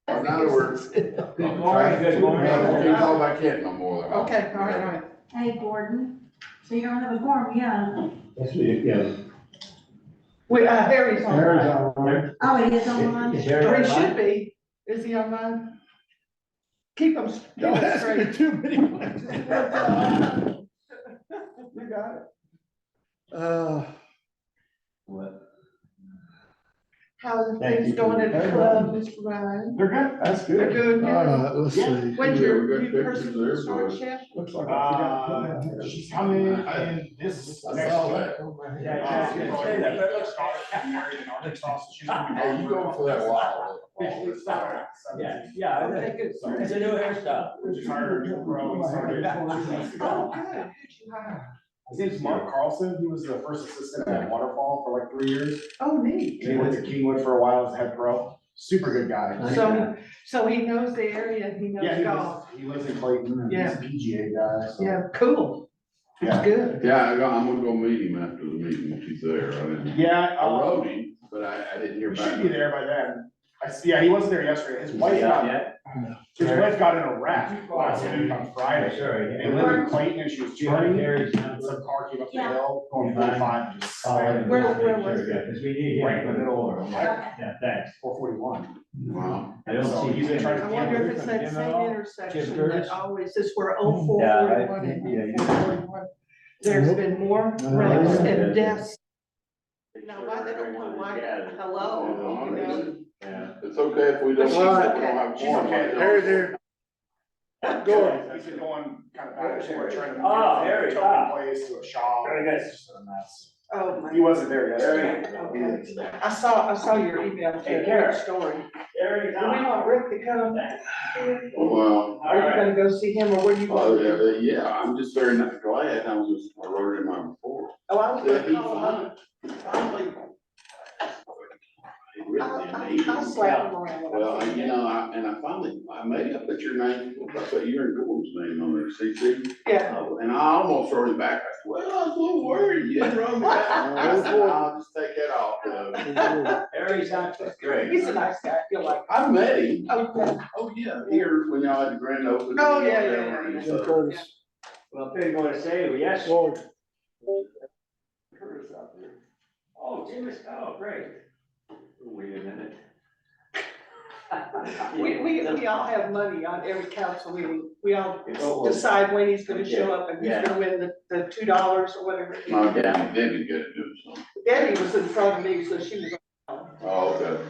In other words. Good morning, good morning. Can't call back yet no more. Okay, all right. Hey, Gordon, so you don't have a form, yeah? Yes, yes. Harry's on. Oh, it is online? Or he should be. Is he online? Keep them straight. Too many questions. You got it. What? How are Thank things you. going at the club, Mr. Ryan? They're good. That's They're good. good. All right, let's see. When's Yeah, your we got new pictures person there, start, but- Chef? Looks like I forgot. to put my hair. She's coming in this. I saw that. Yeah, I was gonna say that, but it looks Married in Arkansas, so she's gonna be Hey, you going for that wild? Officially started. Yeah, I think it's a new hairstyle. We just hired a new pro, he started 2 weeks Oh, ago. good. Who'd you hire? His name's Mark Carlson, he was the first assistant at Waterfall for like 3 years. Oh, neat. He went to Kingwood for a while as head pro, super good guy. So he knows the area, he Yeah, knows golf. he lives in Clayton, and he's a PGA guy, so. Yeah, cool. That's Yeah. good. Yeah, I'm gonna go meet him after the meeting if he's there. Yeah, I wrote him, but I didn't hear he back. should be there by then. Yeah, he wasn't there yesterday, his wife got in a wreck last week on Friday. Sorry. They live in Clayton and she was turning, Harry's and some car came up the Yeah. hill, going 45, and just slammed. Where was it? Because we need him. Right in the middle. Yeah, thanks. 441. Wow. I don't So see. he's been trying to. I wonder if it's that Jim same at all? intersection Jim that Curtis? always, is where 0441 Yeah, and yeah. 441. There's been more wrecks and deaths. Now, why they don't know why, hello, you know? Yeah. It's okay if we don't, we She's don't okay. have She's one. okay. Harry there. Go. He's been going kind of back and forth, trying to. Oh, Harry, Token ah. place to a shop. Very good. It's just a mess. Oh, my. He wasn't there Harry. yesterday. Okay. I saw your email, Hey, great Karen. story. Harry, Do we want Rick to come? Well, Are you gonna go see him, or where you oh, going? yeah, I'm just very glad. I wrote it in my report. Oh, I was Yeah, gonna he's call him. fine. I'll slap him around. Well, you know, I made up put your name, I put your and Gordon's name on there, CC. Yeah. And I almost wrote it back. I said, well, I was a little worried, you didn't write me back. I said, I'll just take that off. Harry's not great. He's a nice guy, I feel like. I met him. Okay. Oh, yeah, here, when y'all had the grand opening. Oh, yeah. Jim Curtis. Well, Peggy, you want to say, well, yes? Lord. Curtis out there. Oh, Jim is, oh, great. Wait a minute. We all have money on every council meeting. We all Oh, decide when he's gonna show up and who's Yeah. gonna win the $2 or whatever. it is. No, Debbie good at doing something. Debbie was in front of me, so she was. Oh, okay.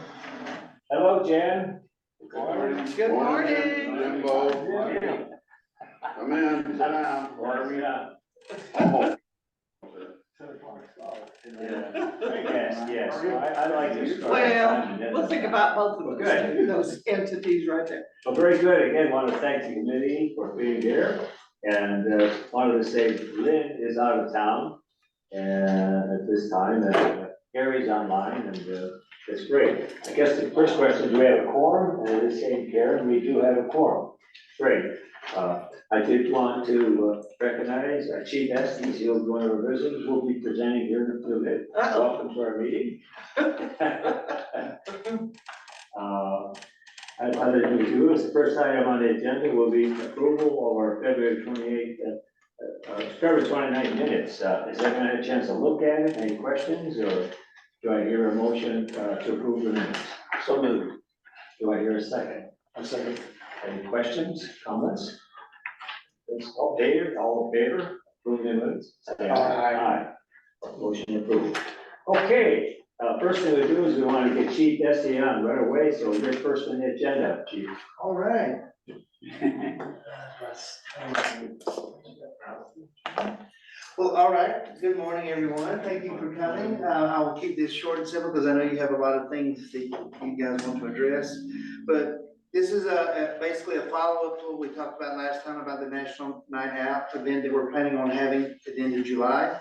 Hello, Jen. Good morning. Jimbo. Come in, sit down. Oh. Yes, I like this. Well, we'll think about both of Good. those entities right there. Well, very good. Again, want to thank the committee for being here. And wanted to say Lynn is out of town at this time, and Gary's online, and that's great. I guess the first question, do we have a quorum? And it is saying Karen, we do have a quorum. Great. I did want to recognize Chief Estes, who is one of our visitors, will be presenting here in a few minutes. Uh-oh. Welcome to our meeting. Other than we do, the first item on the agenda will be approval of our February 28th, February 29th minutes. Has everyone had a chance to look at it? Any questions, or do I hear a motion to approve the minutes? So moved. Do I hear a second? A second. Any questions, comments? It's all in favor, approve the minutes? Say aye. Motion approved. Okay, first thing we do is we want to get Chief Estes on right away, so you're first on the agenda, Chief. All right. Well, all right. Good morning, everyone. Thank you for coming. I will keep this short and simple because I know you have a lot of things that you guys want to address. But this is basically a follow-up to what we talked about last time about the National Night Out event that we're planning on having at the end of July.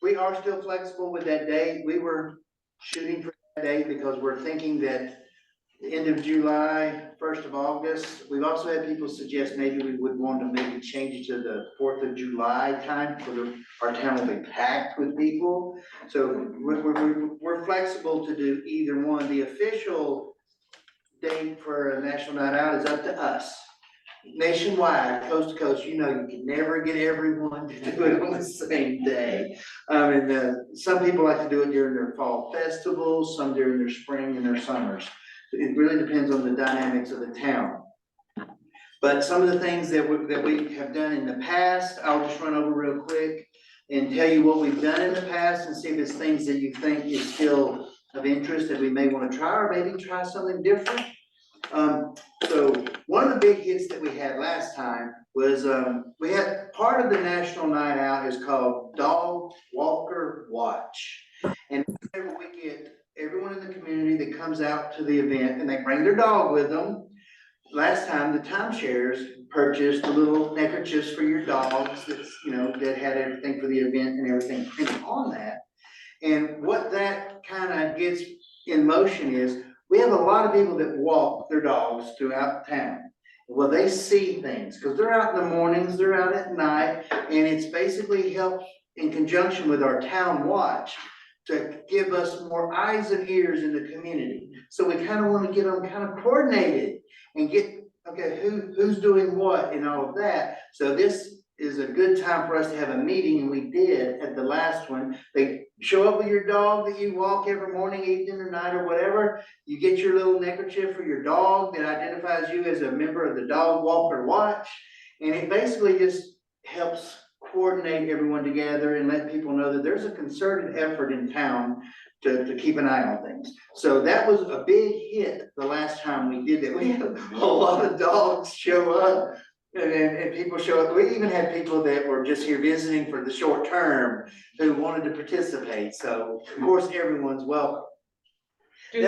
We are still flexible with that date. We were shooting for that date because we're thinking that the end of July, 1st of August. We've also had people suggest maybe we would want to maybe change it to the 4th of July time for our town will be packed with people. So we're flexible to do either one. The official date for a national night out is up to us. Nationwide, coast to coast, you know, you can never get everyone to do it on the same day. Some people like to do it during their fall festivals, some during their spring and their summers. It really depends on the dynamics of the town. But some of the things that we have done in the past, I'll just run over real quick and tell you what we've done in the past and see if it's things that you think is still of interest that we may want to try, or maybe try something different. So one of the big hits that we had last time was, we had part of the national night out is called Dog Walker Watch. And we get everyone in the community that comes out to the event and they bring their dog with them. Last time, the timeshares purchased the little neckerchiefs for your dogs that's, you know, that had everything for the event and everything printed on that. And what that kind of gets in motion is, we have a lot of people that walk their dogs throughout town. Well, they see things, because they're out in the mornings, they're out at night, and it's basically helped in conjunction with our town watch to give us more eyes and ears in the community. So we kind of want to get them kind of coordinated and get, okay, who's doing what and all of that. So this is a good time for us to have a meeting, and we did at the last one. They show up with your dog that you walk every morning, evening, or night, or whatever. You get your little neckerchief for your dog that identifies you as a member of the Dog Walker Watch. And it basically just helps coordinate everyone together and let people know that there's a concerted effort in town to keep an eye on things. So that was a big hit the last time we did that. We had a lot of dogs show up. And people show up. We even had people that were just here visiting for the short term who wanted to participate. So of course, everyone's welcome. Do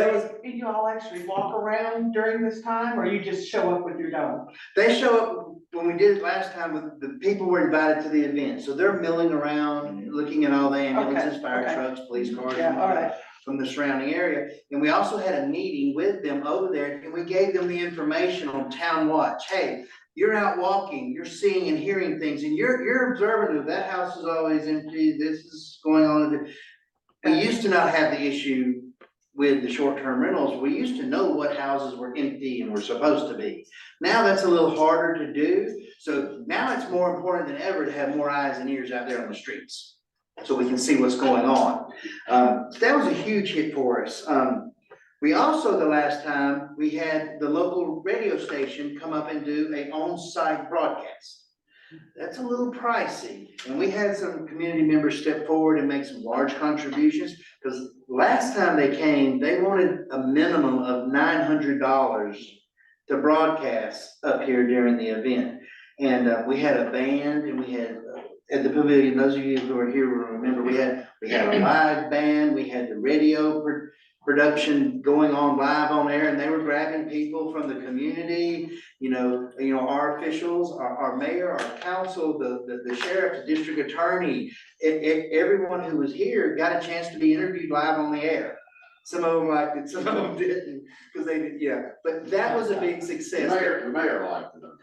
you all actually walk around during this time, or you just show up with your dog? They show up, when we did it last time, the people were invited to the event. So they're milling around, looking at all the ambulances, fire trucks, police cars, Yeah, all right. from the surrounding area. And we also had a meeting with them over there, and we gave them the information on Town Watch. Hey, you're out walking, you're seeing and hearing things, and you're observing that house is always empty, this is going on. We used to not have the issue with the short-term rentals. We used to know what houses were empty and were supposed to be. Now that's a little harder to do. So now it's more important than ever to have more eyes and ears out there on the streets, so we can see what's going on. That was a huge hit for us. We also, the last time, we had the local radio station come up and do a on-site broadcast. That's a little pricey, and we had some community members step forward and make some large contributions, because last time they came, they wanted a minimum of $900 to broadcast up here during the event. And we had a band, and we had at the pavilion, those of you who are here will remember, we had a live band, we had the radio production going on live on air, and they were grabbing people from the community, you know, our officials, our mayor, our council, the sheriff, the district attorney, everyone who was here got a chance to be interviewed live on the air. Some of them liked it, some of them didn't, because they did, yeah, but that was a big success. The mayor liked it, I'm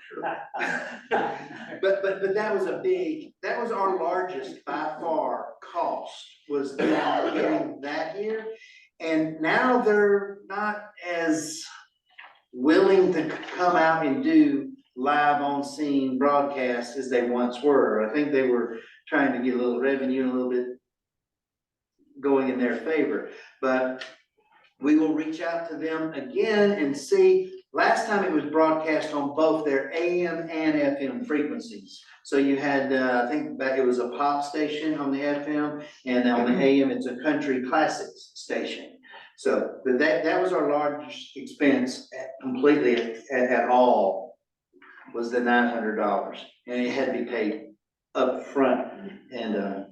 sure. But that was our largest by far cost, was getting that here. And now they're not as willing to come out and do live on scene broadcasts as they once were. I think they were trying to get a little revenue, a little bit going in their favor. But we will reach out to them again and see. Last time it was broadcast on both their AM and FM frequencies. So you had, I think back it was a pop station on the FM, and on the AM it's a country classics station. So that was our largest expense completely at all, was the $900, and it had to be paid up front. And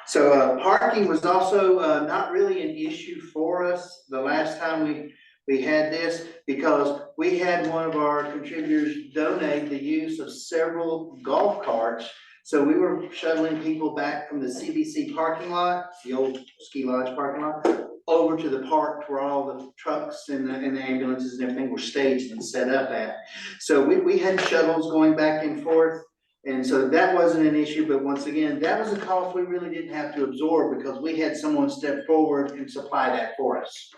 so parking was also not really an issue for us the last time we had this, because we had one of our contributors donate the use of several golf carts. So we were shuttling people back from the CBC parking lot, the old ski lodge parking lot, over to the park where all the trucks and the ambulances and everything were staged and set up at. So we had shuttles going back and forth. And so that wasn't an issue, but once again, that was a cost we really didn't have to absorb, because we had someone step forward and supply that for us.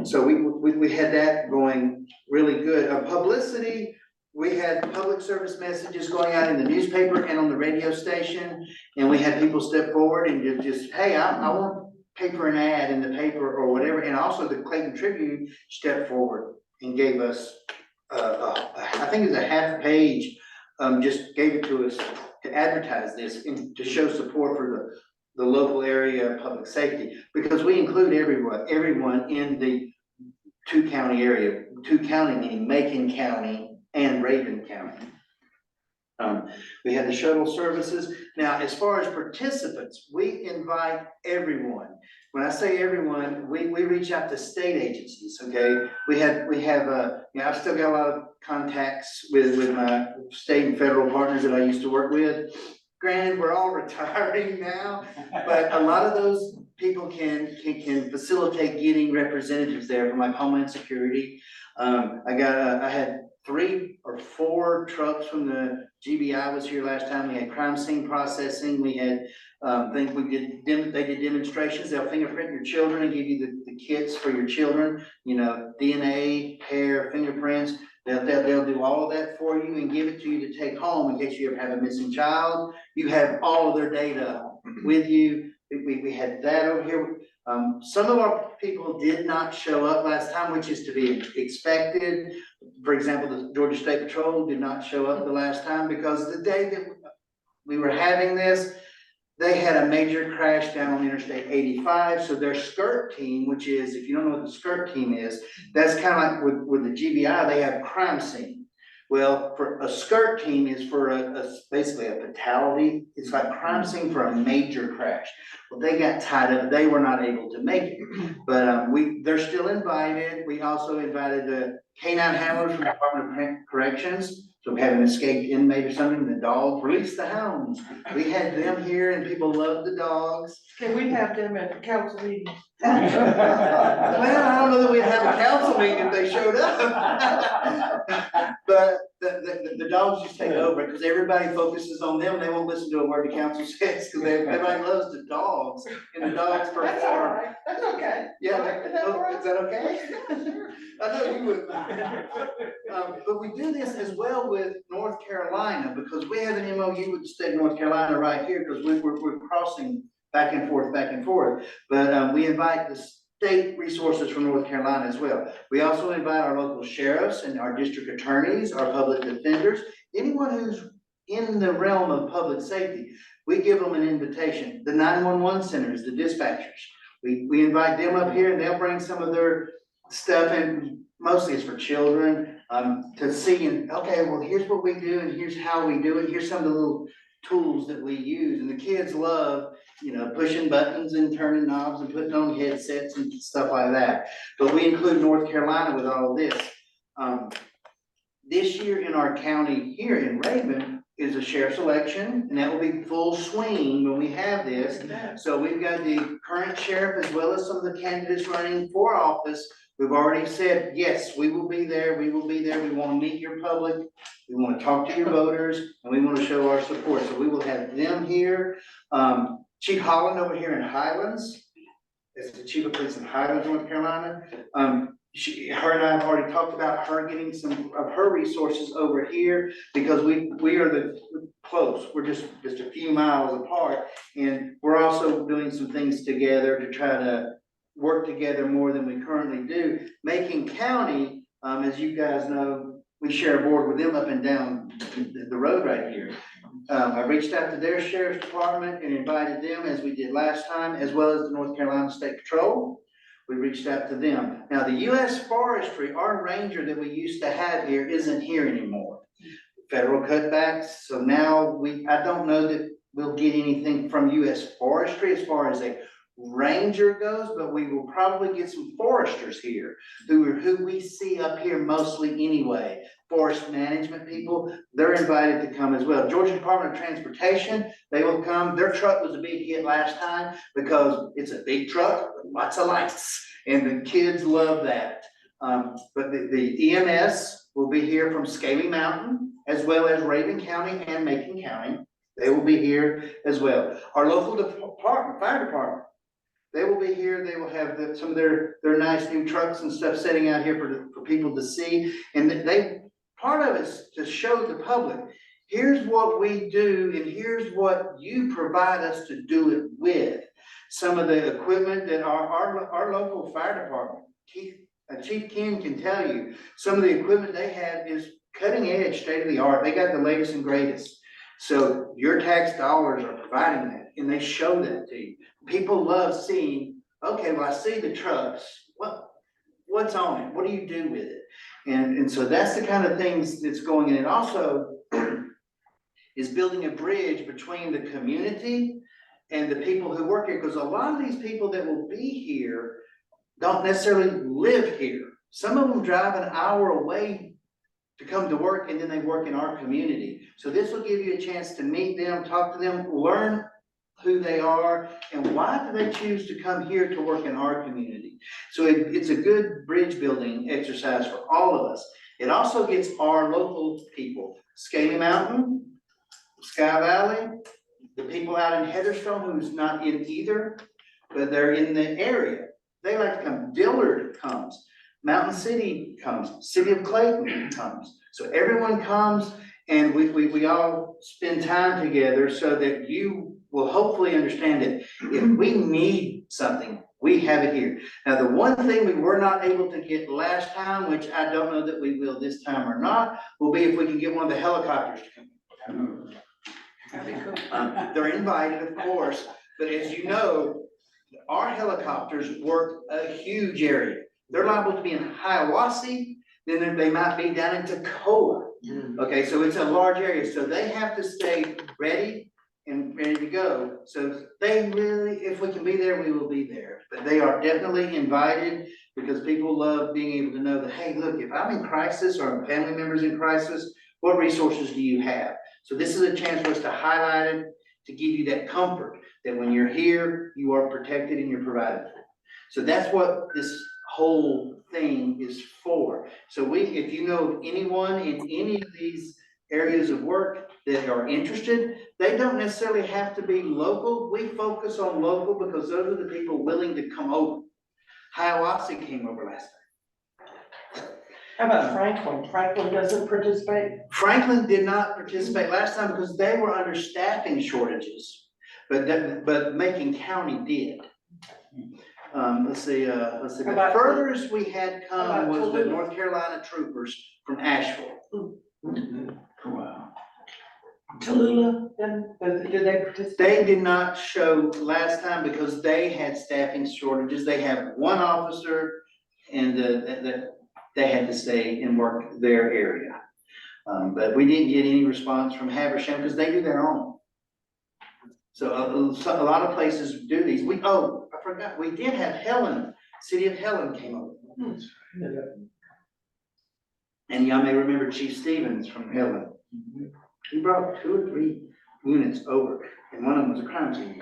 So we had that going really good. Publicity, we had public service messages going out in the newspaper and on the radio station. And we had people step forward and just, hey, I want to pay for an ad in the paper or whatever. And also the Clayton Tribune stepped forward and gave us, I think it's a half page, just gave it to us to advertise this and to show support for the local area of public safety. Because we include everyone in the two-county area, two-county meaning Macon County and Raven County. We had the shuttle services. Now, as far as participants, we invite everyone. When I say everyone, we reach out to state agencies, okay? We have, I've still got a lot of contacts with my state and federal partners that I used to work with. Granted, we're all retiring now, but a lot of those people can facilitate getting representatives there from like Homeland Security. I had 3 or 4 trucks from the GBI was here last time. We had crime scene processing. We had, they did demonstrations. They'll fingerprint your children and give you the kits for your children, you know, DNA, hair, fingerprints. They'll do all of that for you and give it to you to take home in case you ever have a missing child. You have all of their data with you. We had that over here. Some of our people did not show up last time, which is to be expected. For example, the Georgia State Patrol did not show up the last time because the day that we were having this, they had a major crash down on Interstate 85. So their skirt team, which is, if you don't know what the skirt team is, that's kind of like with the GBI, they have crime scene. Well, for a skirt team is for basically a fatality. It's like crime scene for a major crash. Well, they got tied up. They were not able to make it, but they're still invited. We also invited the canine handlers from the Department of Corrections. So we had an escaped inmate or something, the dog, release the hounds. We had them here and people loved the dogs. Can we have them at the council meeting? Well, I don't know that we'd have a council meeting if they showed up. But the dogs just take over because everybody focuses on them. They won't listen to a word the council says because everybody loves the dogs and the dogs That's all perform. right, that's okay. Yeah, Is that all right? is that okay? Yeah, sure. I know you would. But we do this as well with North Carolina because we have an MOU with the state of North Carolina right here because we're crossing back and forth. But we invite the state resources from North Carolina as well. We also invite our local sheriffs and our district attorneys, our public defenders, anyone who's in the realm of public safety. We give them an invitation. The 911 centers, the dispatchers, we invite them up here and they'll bring some of their stuff, and mostly it's for children, to see, and okay, well, here's what we do and here's how we do it. Here's some of the little tools that we use, and the kids love, you know, pushing buttons and turning knobs and putting on headsets and stuff like that. But we include North Carolina with all of this. This year in our county here in Raven is a sheriff's election, and that will be full swing when we have this. So we've got the current sheriff as well as some of the candidates running for office. We've already said, yes, we will be there. We will be there. We want to meet your public. We want to talk to your voters, and we want to show our support. So we will have them here. Chief Holland over here in Highlands, is the chief of police in Highlands, North Carolina. Her and I have already talked about her getting some of her resources over here because we are close. We're just a few miles apart, and we're also doing some things together to try to work together more than we currently do. Macon County, as you guys know, we share a board with them up and down the road right here. I reached out to their sheriff's department and invited them as we did last time, as well as the North Carolina State Patrol. We reached out to them. Now, the U.S. Forestry, our ranger that we used to have here isn't here anymore. Federal cutbacks, so now I don't know that we'll get anything from U.S. Forestry as far as a ranger goes, but we will probably get some foresters here who we see up here mostly anyway. Forest management people, they're invited to come as well. Georgia Department of Transportation, they will come. Their truck was a big hit last time because it's a big truck with lots of lights, and the kids love that. But the EMS will be here from Scaly Mountain, as well as Raven County and Macon County. They will be here as well. Our local department, fire department, They will be here, they will have some of their nice new trucks and stuff sitting out here for people to see. And part of it is to show the public, here's what we do and here's what you provide us to do it with. Some of the equipment that our local fire department, Chief Ken can tell you, some of the equipment they have is cutting edge, state of the art. They got the latest and greatest. So your tax dollars are providing that, and they show that to you. People love seeing, okay, well, I see the trucks. What's on it? What do you do with it? And so that's the kind of things that's going in. It also is building a bridge between the community and the people who work here, because a lot of these people that will be here don't necessarily live here. Some of them drive an hour away to come to work, and then they work in our community. So this will give you a chance to meet them, talk to them, learn who they are, and why do they choose to come here to work in our community. So it's a good bridge building exercise for all of us. It also gets our local people, Scaly Mountain, Sky Valley, the people out in Heatherstone who's not in either, but they're in the area. They like to come. Dillard comes, Mountain City comes, City of Clayton comes. So everyone comes, and we all spend time together so that you will hopefully understand that if we need something, we have it here. Now, the one thing we were not able to get last time, which I don't know that we will this time or not, will be if we can get one of the helicopters to come. They're invited, of course, but as you know, our helicopters work a huge area. They're liable to be in Hiawassee, then they might be down in Toccoa. Okay, so it's a large area, so they have to stay ready to go. So they really, if we can be there, we will be there. But they are definitely invited, because people love being able to know that, hey, look, if I'm in crisis or a family member's in crisis, what resources do you have? So this is a chance for us to highlight it, to give you that comfort that when you're here, you are protected and you're provided for. So that's what this whole thing is for. So if you know of anyone in any of these areas of work that are interested, they don't necessarily have to be local. We focus on local because those are the people willing to come over. Hiawassee came over last time. How about Franklin? Franklin doesn't participate? Franklin did not participate last time because they were under staffing shortages, but Macon County did. Let's see, the About furthest we had come was the Tallulah? North Carolina troopers from Asheville. Wow. Tallulah, then, did they participate? They did not show last time because they had staffing shortages. They have one officer, and they had to stay and work their area. But we didn't get any response from Habersham because they do their own. So a lot of places do these. I forgot, we did have Helen, City of Helen came over. And y'all may remember Chief Stevens from Helen. He brought 2 or 3 units over, and one of them was a crime scene.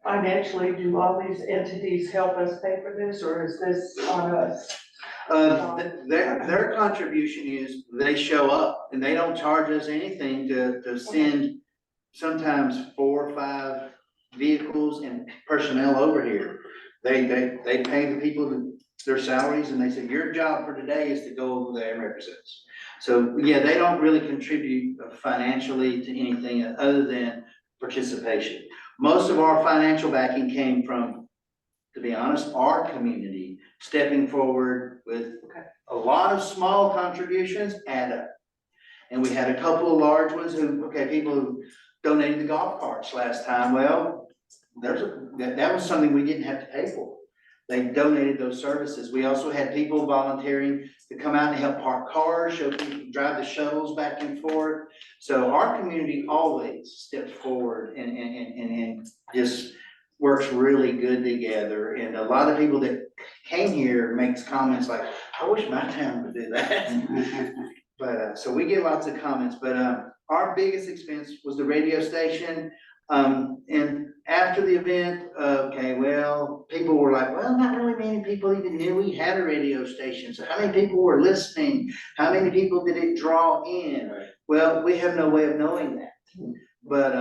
Financially, do all these entities help us pay for this, or is this on us? Their contribution is they show up, and they don't charge us anything to send sometimes 4 or 5 vehicles and personnel over here. They pay the people their salaries, and they say, your job for today is to go over there and represent us. So yeah, they don't really contribute financially to anything other than participation. Most of our financial backing came from, to be honest, our community stepping forward with a lot of small contributions add up. And we had a couple of large ones people who donated the golf carts last time. Well, that was something we didn't have to pay for. They donated those services. We also had people volunteering to come out and help park cars, show people, drive the shuttles back and forth. So our community always steps forward and just works really good together. And a lot of people that came here makes comments like, I wish my town would do that. But so we get lots of comments, but our biggest expense was the radio station. And after the event, people were like, well, not really many people even knew we had a radio station. So how many people were listening? How many people did it draw in? Well, we have no way of knowing that. But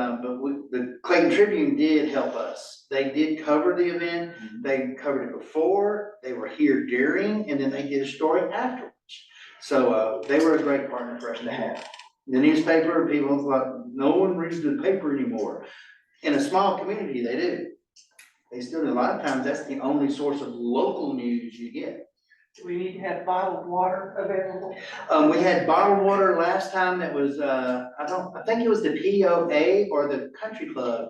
the Clayton Tribune did help us. They did cover the event. They covered it before, they were here during, and then they did a story afterwards. So, they were a great partner for us to have. The newspaper, people thought, no one reads the paper anymore. In a small community, they do. They still do. A lot of times, that's the only source of local news you get. Do we need to have bottled water available? We had bottled water last time that was, I think it was the POA or the country club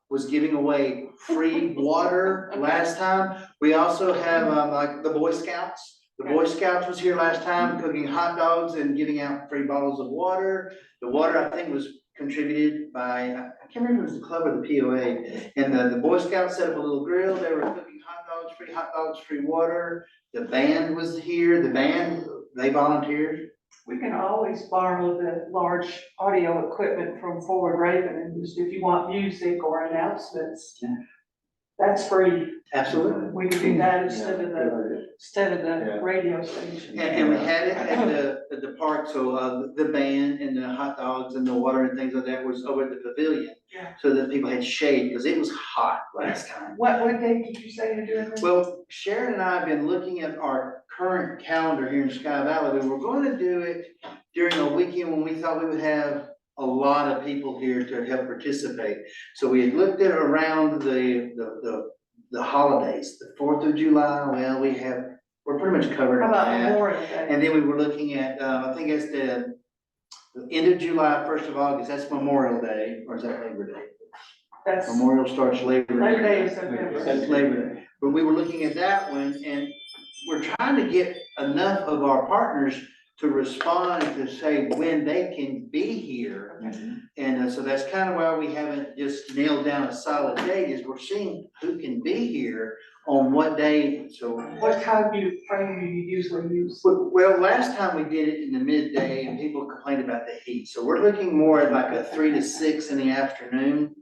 was giving away free water last time. We also have, like the Boy Scouts. The Boy Scouts was here last time cooking hot dogs and giving out free bottles of water. The water, I think, was contributed by, I can't remember if it was the club or the POA. And the Boy Scouts set up a little grill. They were cooking hot dogs, free water. The band was here. The band, they volunteered. We can always borrow the large audio equipment from Forward Raven and just if you want music or announcements. Yeah. That's free. Absolutely. We can do that instead of the radio station. And we had it at the park, so, the band and the hot dogs and the water and things like that was over at the pavilion. Yeah. So that people had shade, because it was hot last time. What date did you say you're doing this? Well, Sharon and I have been looking at our current calendar here in Sky Valley. We were going to do it during a weekend when we thought we would have a lot of people here to help participate. So we had looked at around the holidays, the 4th of July, well, we're pretty much covered How on about that. Memorial Day? And then we were looking at, I think it's the end of July, 1st of August, that's Memorial Day, or is that Labor Day? That's, Memorial starts Labor Day. Labor Day is September. That's Labor Day. But we were looking at that one, and we're trying to get enough of our partners to respond and to say when they can be here. And so that's kind of why we haven't just nailed down a solid date, is we're seeing who can be here on what day, so. What time do you usually use? Well, last time we did it in the midday and people complained about the heat, so we're looking more at like a 3 to 6 in the afternoon.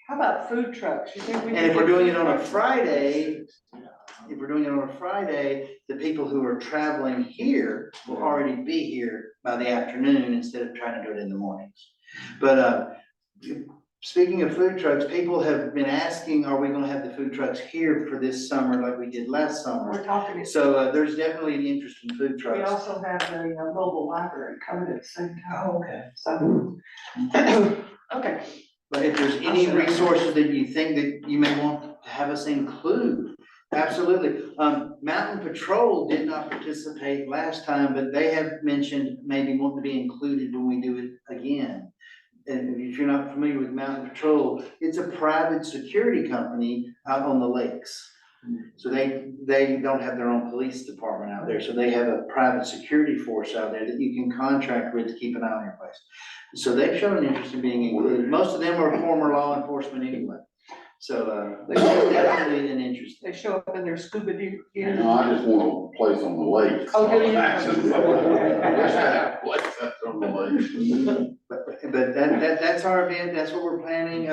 How about food trucks? You think we? And if we're doing it on a Friday, the people who are traveling here will already be here by the afternoon instead of trying to do it in the mornings. But, speaking of food trucks, people have been asking, are we gonna have the food trucks here for this summer like we did last summer? We're talking, So, there's definitely an interest in food we trucks. also have the mobile library coming at the same time. Okay. So, okay. But if there's any resources that you think that you may want to have us include, absolutely. Mountain Patrol did not participate last time, but they have mentioned maybe wanting to be included when we do it again. And if you're not familiar with Mountain Patrol, it's a private security company out on the lakes. So they don't have their own police department out there, so they have a private security force out there that you can contract with to keep an eye on your place. So they've shown an interest in being included. Most of them are former law enforcement anyway. So, there's definitely an interest. They show up in their scuba gear. No, I just want a place on the lake. Oh, do you? I wish I had a place that's on the lake. But that's our event, that's what we're planning.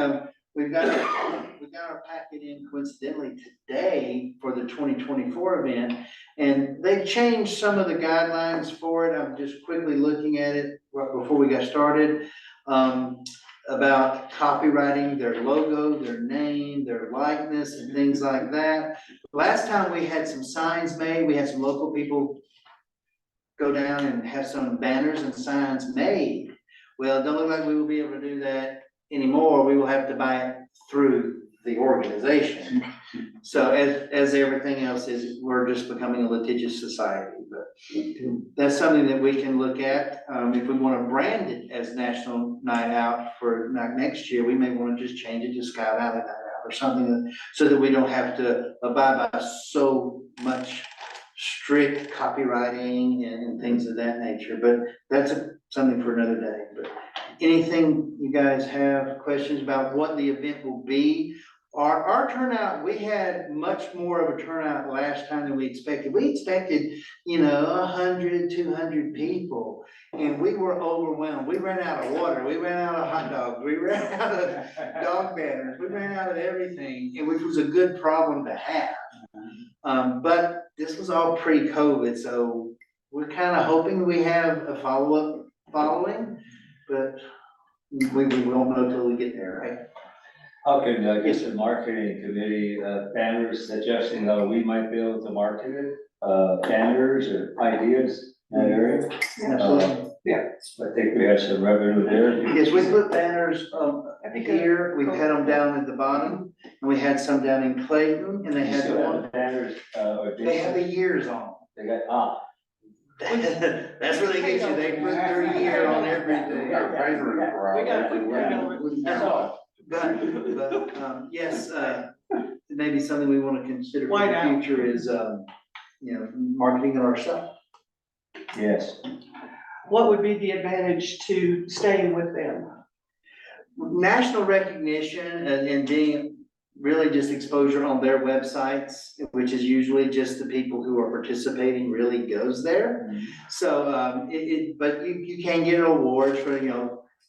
We've got our packet in coincidentally today for the 2024 event. And they've changed some of the guidelines for it. I'm just quickly looking at it right before we got started. About copywriting their logo, their name, their likeness and things like that. Last time we had some signs made, we had some local people go down and have some banners and signs made. Well, it don't look like we will be able to do that anymore. We will have to buy it through the organization. So as everything else is, we're just becoming a litigious society, but that's something that we can look at. If we want to brand it as National Night Out for next year, we may want to just change it to Sky Valley Night Out or something so that we don't have to abide by so much strict copywriting and things of that nature, but that's something for another day. But anything you guys have questions about what the event will be? Our turnout, we had much more of a turnout last time than we expected. We expected, 100, 200 people, and we were overwhelmed. We ran out of water, we ran out of hot dogs, we ran out of dog banners, we ran out of everything, which was a good problem to have. But this was all pre-COVID, so we're kind of hoping we have a following. but we won't know till we get there, right? How can, I guess, the marketing committee, banners suggesting how we might be able to market it, banners or ideas in that area? Absolutely. I think we have some revenue there. Yes, we put banners, That'd be good. here, we've had them down at the bottom, and we had some down in Clayton, and they had Still have one, the banners, or they have the years on. they got, That's where they get you, they put their year on We everything. got paper for We got- all we got- that. That's all. But, yes, maybe something we wanna consider for White the out. future is, marketing of our stuff. yes. What would be the advantage to staying with them? National recognition and being really just exposure on their websites, which is usually just the people who are participating really goes there. So, but you can get awards for,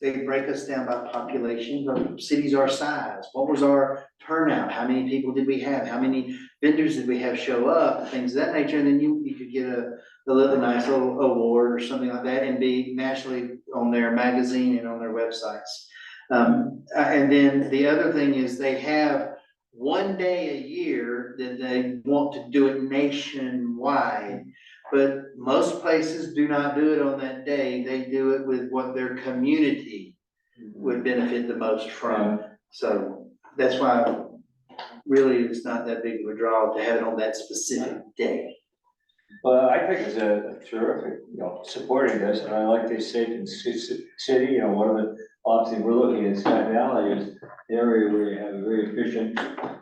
they break us down by population, but cities our size. What was our turnout? How many people did we have? How many vendors did we have show up? Things of that nature. And then you could get a nice little award or something like that and be nationally on their magazine and on their websites. And then the other thing is they have one day a year that they want to do it nationwide. But most places do not do it on that day. They do it with what their community would benefit the most from. So that's why really it's not that big of a draw to have it on that specific day. Well, I think it's a terrific, supporting this, and I like this safe and city, one of the options we're looking at Sky Valley is the area where you have a very efficient police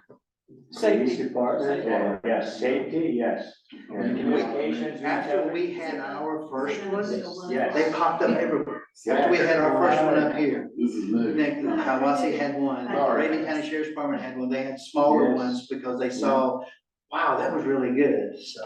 Safety. department, and yes, safety, yes. And communications. After we had our first one, Yes. they popped up everywhere. After we had our first one up here. This is new. Next, Hiawassee had one, Sorry. Raven County Sheriff's Department had one, they had smaller Yes. ones because they saw, wow, that was really good, so.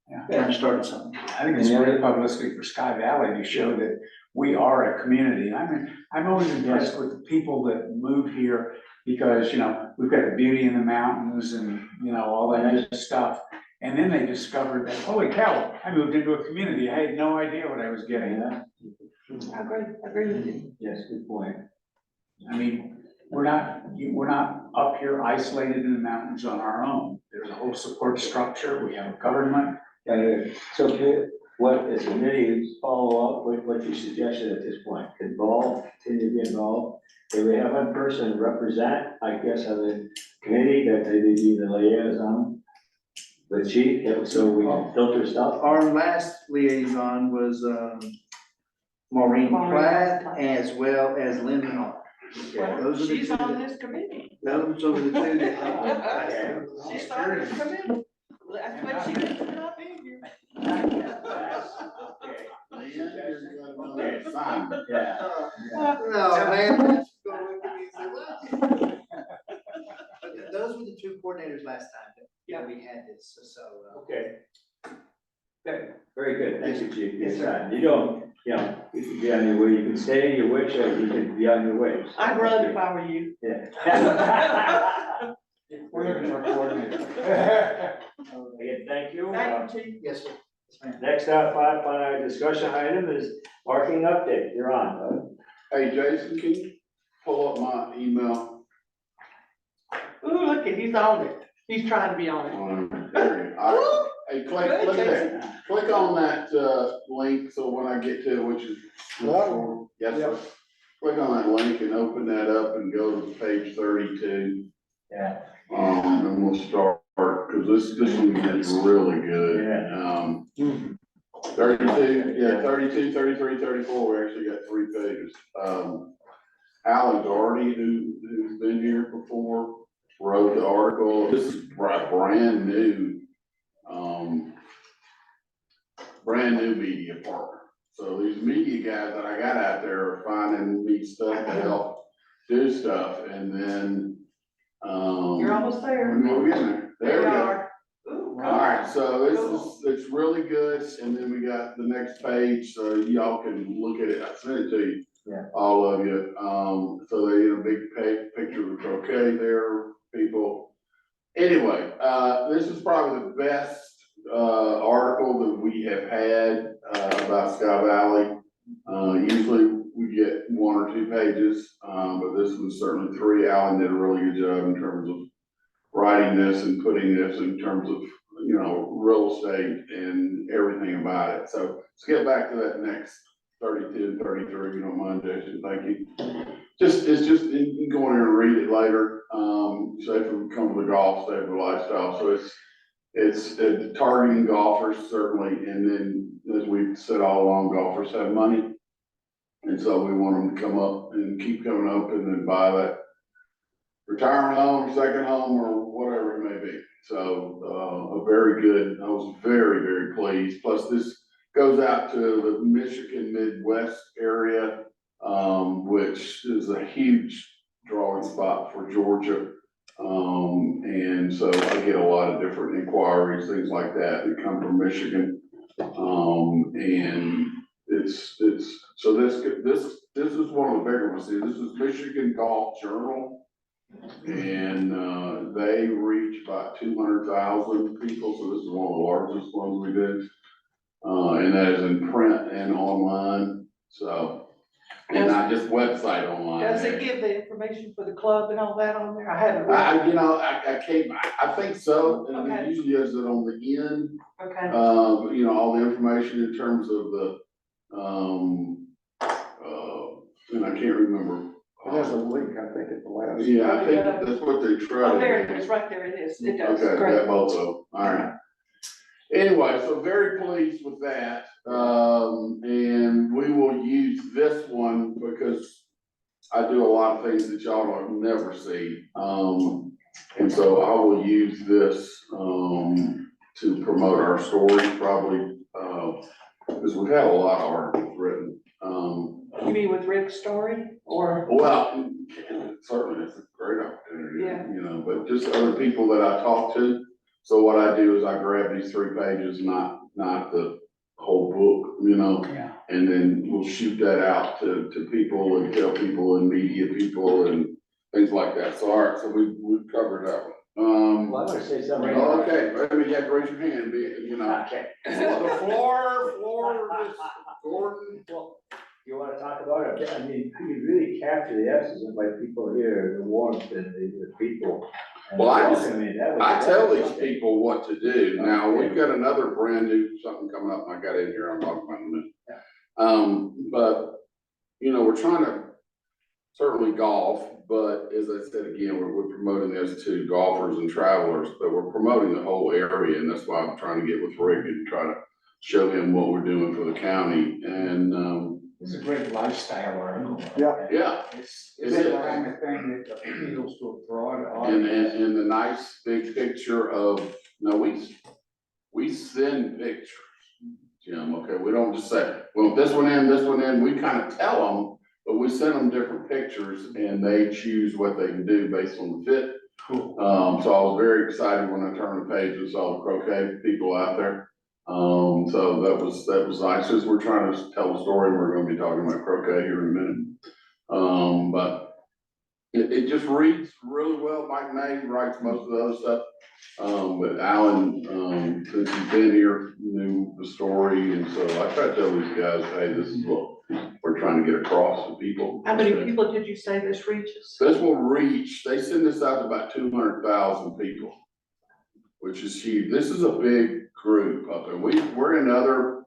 Yeah. Kind of started something. I think it's great publicity for Sky Valley to show that we are a community. I'm always impressed with the people that move here because, we've got the beauty in the mountains and, all that good stuff. And then they discovered that, holy cow, I moved into a community. I had no idea what I was getting. Yeah. I agree with you. Yes, good point. I mean, we're not up here isolated in the mountains on our own. There's a whole support structure. We have a government. So what is the committee follow up with what you suggested at this point? Continue to be involved? Do we have one person represent, I guess, on the committee that they did be the liaison? The chief, so we can filter stuff? Our last liaison was, Maureen Platt as well as Lynn Menard. Those are the She's two on that- this committee. Those are the two that. She's on this committee. That's what she gets for not being here. Okay. Man, you're gonna another assignment. Yeah. No, man. that's gonna look at me and say, "What?" But those were the two coordinators last time that we had this, so. Okay. Okay, very good, thank you, chief. Yes, sir. You don't, you can be on your way, you can stay your wish, or you can be on your way. I'd run if I were you. Yeah. We're looking for a coordinator. Again, thank you. Thank you, chief. Yes, sir. Yes, ma'am. Next up, on our discussion item is parking update. You're on, bud. Hey, Jason, can you pull up my email? Ooh, look, he's on it. He's trying to be on it. There you go. Hey, click Good, there. Click on that, link, so when I get to, which is. Yes, sir. Click on that link and open that up and go to page 32. Yeah. And we'll start, cause this one gets really good. Yeah. 32, 33, 34, we actually got 3 pages. Alan Doherty, who's been here before, wrote the article. This is brand new media partner. So these media guys that I got out there are finding me stuff to help do stuff, and then, You're almost there. we're getting there. There we you go. are. Ooh, All right, so it's really good, and then we got the next page, so y'all can look at it, I sent it to you. Yeah. All of you, so they get a big picture of, okay, there, people. Anyway, this is probably the best, article that we have had, about Sky Valley. Usually we get pages, but this was certainly 3. Alan did a really good job in terms of writing this and putting this in terms of, you know, real estate and everything about it. So let's get back to that next 32 and 33, if you don't mind, Jason, thank you. You can go in there and read it later, safe for comfortable golf, safe for lifestyle, so it's targeting golfers certainly, and then as we've said all along, golfers have money. And so we want them to come up and keep coming up and then buy that retirement home, second home, or whatever it may be. So, a very good, I was very, very pleased. Plus this goes out to the Michigan Midwest area, which is a huge drawing spot for Georgia. And so I get a lot of different inquiries, things like that come from Michigan. And so this is one of the bigger ones. See, this is Michigan Golf Journal. And, they reach about 200,000 people. So this is one of the largest ones we did. And that is in print and online. So, and not just website online. Does it give the information for the club and all that on there? I haven't read. I think so, and Okay. it usually has it on the end, Okay, you know, all the information in terms of the, and I can't remember. It has a link, I think, at the last. Yeah, I think that's what they try to. oh, there it is, right there it is, it does, Okay, great. got both of them, all right. Anyway, so very pleased with that, and we will use this one because I do a lot of things that y'all don't never see. And so I will use this, to promote our story probably, because we've had a lot of articles written. You mean with Rick's story, or? Well, certainly it's a great opportunity, Yeah. you know, but just other people that I talk to. So what I do is I grab these 3 pages, not the whole book, you know, Yeah. and then we'll shoot that out to people and tell people and media people and things like that. So, all right, so we've covered that one. Well, I want to say something. Okay, maybe you have to raise your hand, you know. Okay. The floor is Gordon. Well, you want to talk about it? I mean, you really capture the essence of like people here, the warmth and the people. And Well, I that was- I tell these people what to do. Now, we've got another brand new, something coming up, I got in here, I'm talking about in a minute. But, you know, we're trying to certainly golf, but as I said again, we're promoting this to golfers and travelers, but we're promoting the whole area, and that's why I'm trying to get with Rick and try to show him what we're doing for the county, and, It's a great lifestyle article. Yeah. yeah. It's It the is. kind of thing that appeals to a broad And audience. the nice big picture of, no, we send pictures, Jim, okay, we don't just say, well, this one in, we kind of tell them, but we send them different pictures and they choose what they can do based on the fit. Cool. So I was very excited when I turned the page and saw the croquet people out there. So that was nice, as we're trying to tell the story, we're gonna be talking about croquet here in a minute. But it just reads really well. Mike May writes most of the other stuff. But Alan, since he's been here, knew the story, and so I try to tell these guys, hey, this is what we're trying to get across to people. How many people did you say this reaches? This will reach, they send this out to about 200,000 people, which is huge. This is a big group up there. We're in other,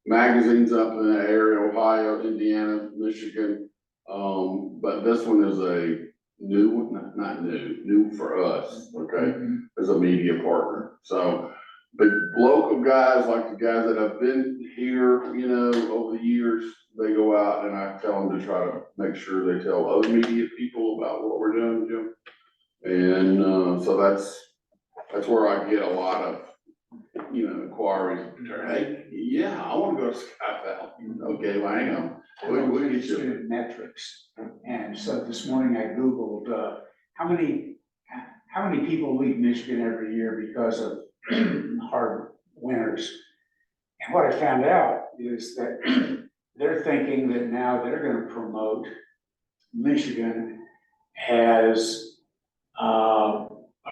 magazines up in that area, Ohio, Indiana, Michigan. But this one is a new one, not new for us, okay, as a media partner. So the local guys, like the guys that have been here, you know, over the years, they go out and I tell them to try to make sure they tell other media people about what we're doing, Jim. And, so that's where I get a lot of, you know, inquiries. Hey, yeah, I wanna go to Sky Valley. Okay, well, hang on. We get you. Student metrics. And so this morning I Googled, how many people leave Michigan every year because of hard winters? And what I found out is that they're thinking that now they're gonna promote Michigan as,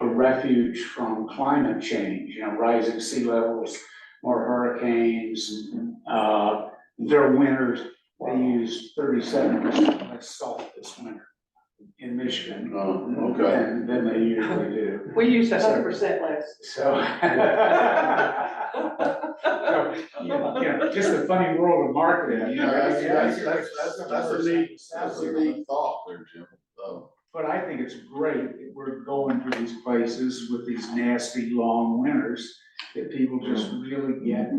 a refuge from climate change, you know, rising sea levels, more hurricanes, their winters, they use 37% less salt this winter in Michigan Okay. than they usually do. We used 100% less. So. So, you know, just a funny world of marketing, you know. That's a neat thought there, Jim. But I think it's great that we're going to these places with these nasty, long winters that people just really get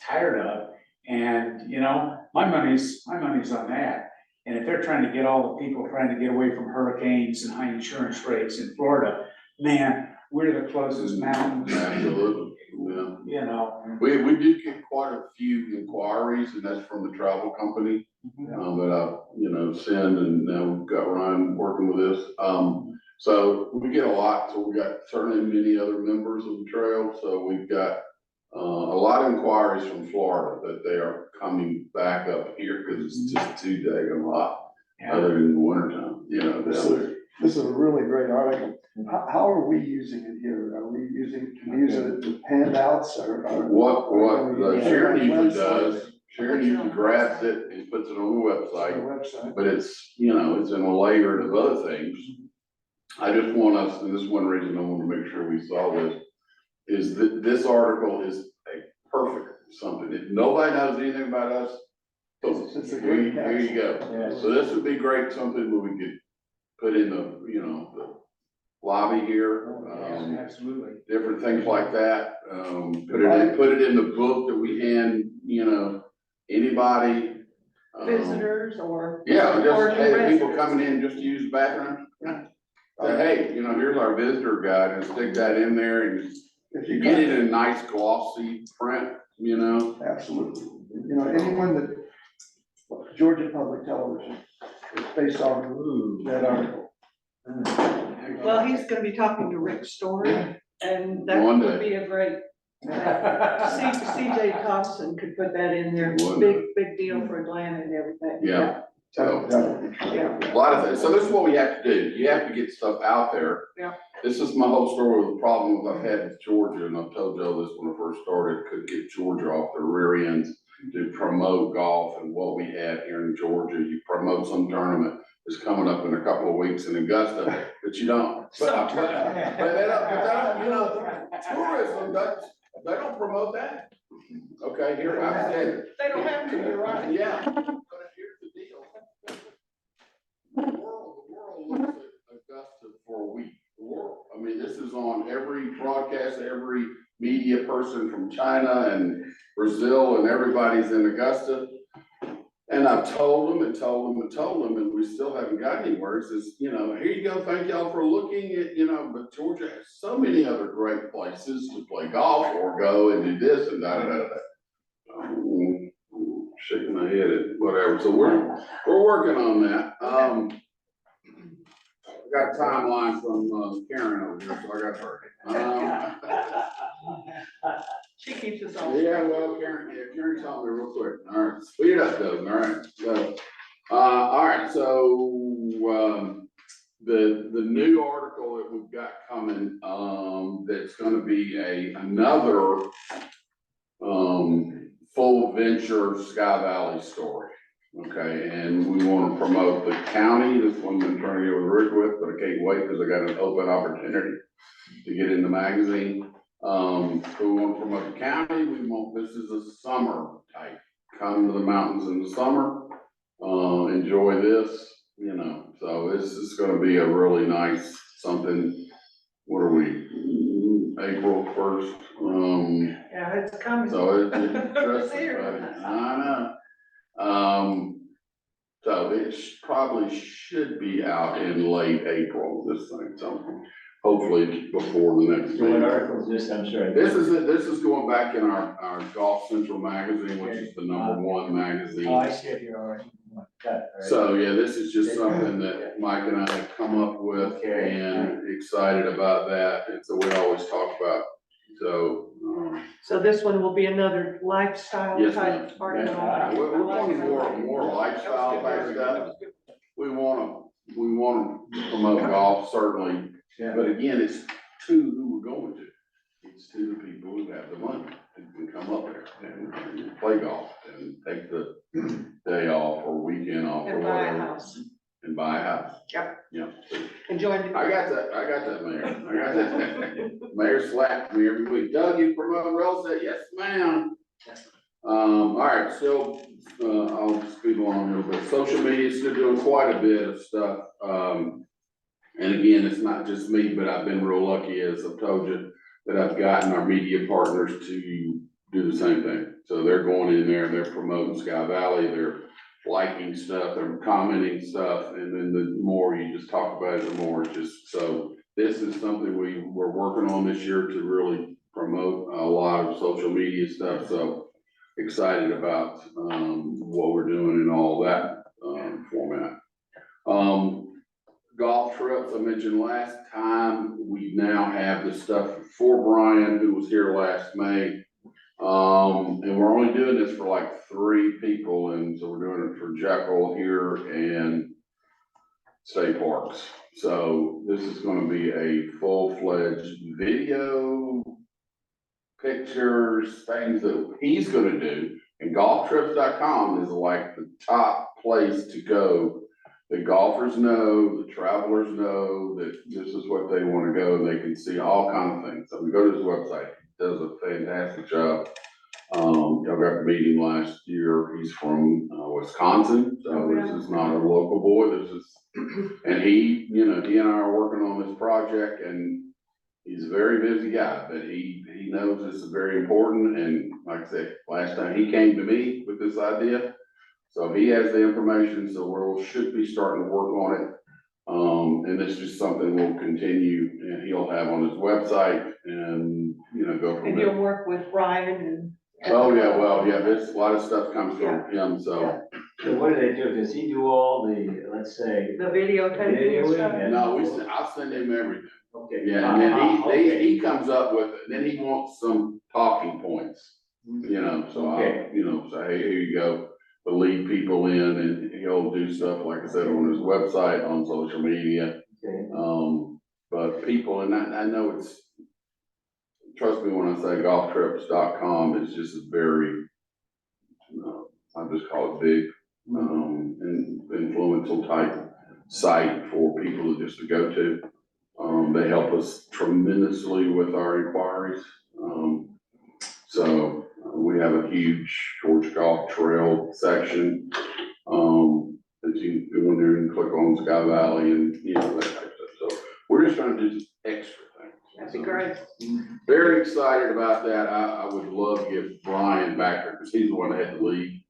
tired of. And, you know, my money's on that. And if they're trying to get all the people trying to get away from hurricanes and high insurance rates in Florida, man, we're the closest mountains. Absolutely, yeah. You know. We do get quite a few inquiries, and that's from the travel company, that I, you know, send, and now we've got Ryan working with this. So we get a lot, so we got certainly many other members of the trail, so we've got a lot of inquiries from Florida that they are coming back up here, because it's just too daggone hot, other than the wintertime, you know. This is a really great article. How are we using it here? Are we using it with handouts or? What Sharon usually does, Sharon usually grabs it and puts it on the website, but it's, you know, it's in a layer of other things. I just want us, and this is one reason I want to make sure we saw this, is that this article is a perfect something. If nobody knows anything about us, It's a great here you go. Yes. So this would be great, something where we could put in the, you know, the lobby here, Absolutely. different things like that. Put it in the book that we hand, you know, anybody. Visitors or. Yeah, or just, hey, people residents. coming in just to use the bathroom. Say, hey, you know, here's our visitor guide, and stick that in there, and If you get it in a nice glossy print, you know. Absolutely. You know, anyone that, Georgia Public Television is based on that article. Well, he's gonna be talking to Rick Story, and that One would day. be a great, CJ Thompson could put that in there, One big deal for Atlanta and everything. Yeah. So, Yeah. a lot of things. So this is what we have to do. You have to get stuff out there. Yeah. This is my whole story with the problems I've had with Georgia, and I've told Joe this when I first started, could get Georgia off their rear ends to promote golf and what we had here in Georgia. You promote some tournament that's coming up in a couple of weeks in Augusta, but you don't. But they don't, you know, tourism, they don't promote that. Okay, here, I said it. They don't have to, you're right. Yeah, but here's the deal. The world looks at Augusta for a week. The world, I mean, this is on every broadcast, every media person from China and Brazil, and everybody's in Augusta. And I've told them, and we still haven't got anywhere. It says, you know, here you go, thank y'all for looking at, you know, but Georgia has so many other great places to play golf or go and do this and da. Shaking my head at whatever, so we're working on that. I got a timeline from Karen over here, so I got her. She keeps us all. Yeah, well, Karen told me real quick. All right, speed it up, though. All right, so, all right, so, the new article that we've got coming, that's gonna be another, full venture Sky Valley story. Okay, and we want to promote the county. This one I'm trying to get with Rick with, but I can't wait because I got an open opportunity to get in the magazine. So we want to promote the county. This is a summer type. Come to the mountains in the summer, enjoy this, you know. So this is going to be a really nice something. What are we? April 1st. Yeah, it's coming. So it's It's here. interesting, I know. So it probably should be out in late April, this thing, so hopefully before the next So what meeting. article is this, I'm sorry? This is going back in our Golf Central magazine, which is the #1 magazine. Oh, I see it here already. Got it, all right. So, yeah, this is just something that Mike and I have come up with Okay. and excited about that, and so we always talk about, so. So this one will be another lifestyle Yes, type ma'am. article. Yeah, we're wanting more lifestyle type stuff. We wanna promote golf, certainly, Yeah. but again, it's to who we're going to. It's to the people who have the money, who can come up there and play golf and take the day off or weekend weekend off or And buy a whatever. house. And buy a house. Yep. Yeah. And join the. I got that, Mayor. I got that. Mayor slapped me every week. Doug, you promote real estate? Yes, ma'am. All right, so, I'll speed along here, but social media is still doing quite a bit of stuff. And again, it's not just me, but I've been real lucky, as I've told you, that I've gotten our media partners to do the same thing. So they're going in there, they're promoting Sky Valley, they're liking stuff, they're commenting stuff, and then the more you just talk about it, the more it's just, so this is something we're working on this year to really promote a lot of social media stuff, so excited about, what we're doing in all that, format. Golf trips, I mentioned last time, we now have the stuff for Brian, who was here last May. And we're only doing this for like 3 people, and so we're doing it for Jekyll here and State Parks. So this is gonna be a full-fledged video, pictures, things that he's gonna do. And golftrips.com is like the top place to go. The golfers know, the travelers know that this is what they wanna go, and they can see all kinds of things. So we go to his website, he does a fantastic job. Y'all got the meeting last year, he's from Wisconsin, so this is not a local boy, this is, and he and I are working on this project, and he's a very busy guy, but he knows this is very important, and like I said, last time he came to me with this idea, so he has the information, so we should be starting to work on it. And this is something we'll continue, and he'll have on his website, and, go from And there. you'll work with Brian and. Oh, yeah, well, yeah, there's a lot of stuff comes from him, so. So what do they do? Does he do all the, let's say? The videotaping and Videoing stuff. and- No, I'll send him everything. Okay. Yeah, and then Okay. he comes up with it, then he wants some talking points, so I'll, Okay. say, hey, here you go. But lead people in, and he'll do stuff, like I said, on his website, on social media. Okay. But people, and I know it's, trust me when I say golftrips.com is just a very, I just call it big, and influential type site for people just to go to. They help us tremendously with our inquiries. So we have a huge Georgia Golf Trail section, that you go in there and click on Sky Valley and, that type of stuff. So we're just trying to do just extra things. That'd be great. Very excited about that. I would love to get Brian back there, because he's the one that had to leave.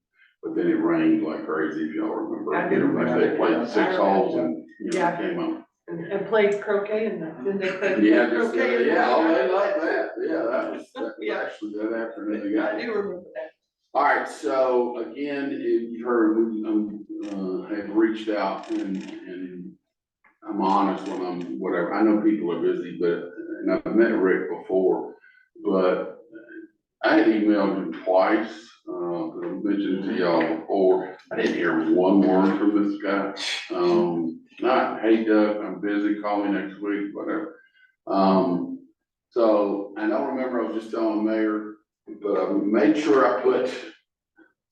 But then it rained like crazy, if y'all remember. I do remember. They played 6 holes and, Yeah. came up. And played croquet and then they played. Yeah, just, croquet in the yeah, oh, they winter. like that. Yeah, that was Yeah. actually that afternoon they got I it. do remember that. All right, so again, if you heard, we, have reached out and I'm honest when I'm, whatever, I know people are busy, but, and I've met Rick before, but I had emailed him twice, cause I mentioned to y'all before, I didn't hear one word from this guy. Not, hey Doug, I'm busy, call me next week, whatever. So I don't remember, I was just telling the mayor, but I made sure I put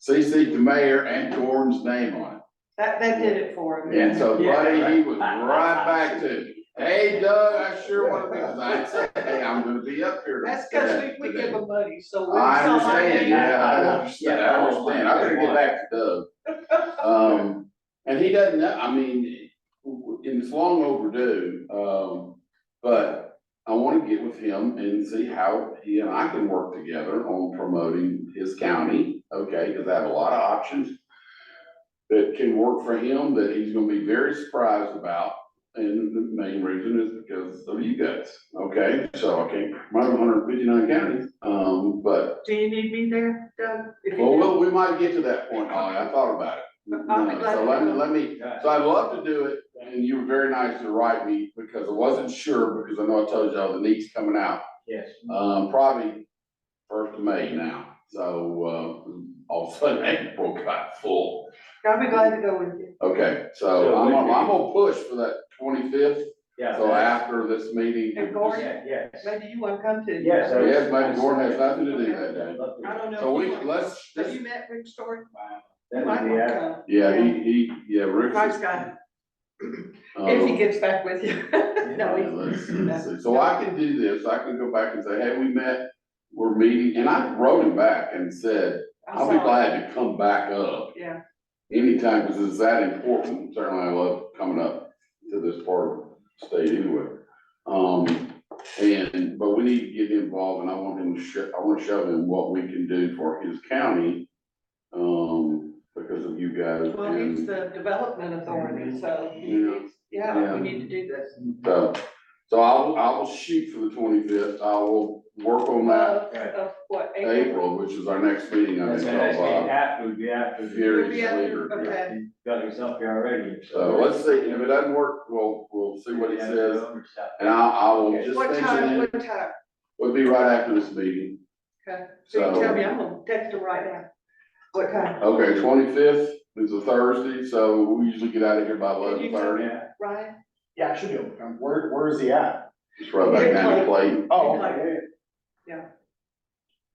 CC the mayor and Gordon's name on it. That did it for him. And so Yeah. buddy, he was right back to, hey Doug, I sure want to be, I said, hey, I'm gonna be up here. That's because we give them money, so. we I saw my understand, name. yeah, I understand, I gotta get back to Doug. And he doesn't know, I mean, it's long overdue, but I wanna get with him and see how he and I can work together on promoting his county, okay, cause I have a lot of options that can work for him, that he's gonna be very surprised about. And the main reason is because of you guys, okay? So I can't promote 159 counties, but, Do you need me there, Doug? If you do. well, we might get to that point, Holly, I thought about it. I'll be glad So to let me, so I'd love to do it, and you were very nice to write me, because I wasn't sure, because I know I told y'all the neat's coming out. Yes. Probably 1st of May now, so, all of a sudden April got full. I'll be glad to go with you. Okay, so So I'm when gonna push for that 25th, Yeah. so after this meeting. And Gordon, Yes. maybe you want to come too. Yes. Yes, maybe Gordon has nothing to do that day. I don't know. So if you want- let's, Have you met Rick Story? That Might would be want to after. come. Yeah, Rick's. Nice guy, if he gets back with you. No, Let's see. So I can do this, I can go back and say, hey, we met, we're meeting, and I wrote him back and said, I'll be glad to come back up Yeah, anytime, because it's that important. Certainly I love coming up to this part of the state anyway. But we need to get involved, and I want him to I want to show him what we can do for his county, because of you guys. well, he's and- the development authority, so, Yeah. we need to do this. So I will shoot for the 25th. I will work on that. Of what, April? April, which is our next meeting, I That's think, the next meeting of, after, would be after. Fury Would be after, Sleeper. okay. You got yourself here already. So let's see, if it doesn't work, we'll see what he says, and I will just What mention time, it, what time? would be right after this meeting. Okay, so you So- tell me, I'm gonna text him right now. What time? Okay, 25th is a Thursday, so we usually get out of here by Can you tell 11:30. me, Ryan? Yeah, I should be able to come. Where is he at? Just right back down to Clayton. Oh, Like, okay.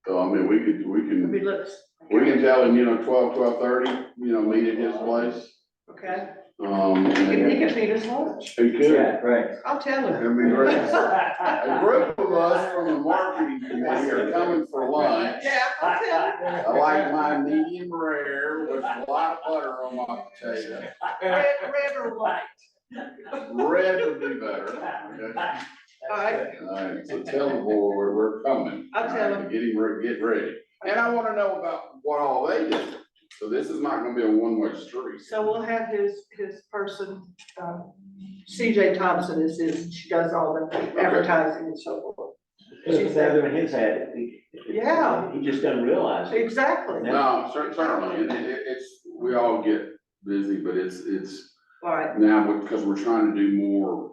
So I mean, we Let me can, look. we can tell him, 12:30, meet at his place. Okay, he And can feed us lunch. he could. Yeah, right. I'll tell him. It'd be great. A group of us from the marketing committee are coming for lunch. Yeah, I'll tell him. I like my medium rare with a lot of butter on my potato. Red or white. Red would be better. Okay? All right, All right, so tell the board we're coming. I'll tell All right, get ready. And I wanna know about what all they do. So this is not gonna be a one-way street. so we'll have his person, CJ Thompson is his, she does all the advertising and so forth. She's having his hat. Yeah. He just doesn't realize it. Exactly, No, certainly, and it's, we all get busy, but it's all right, now, because we're trying to do more,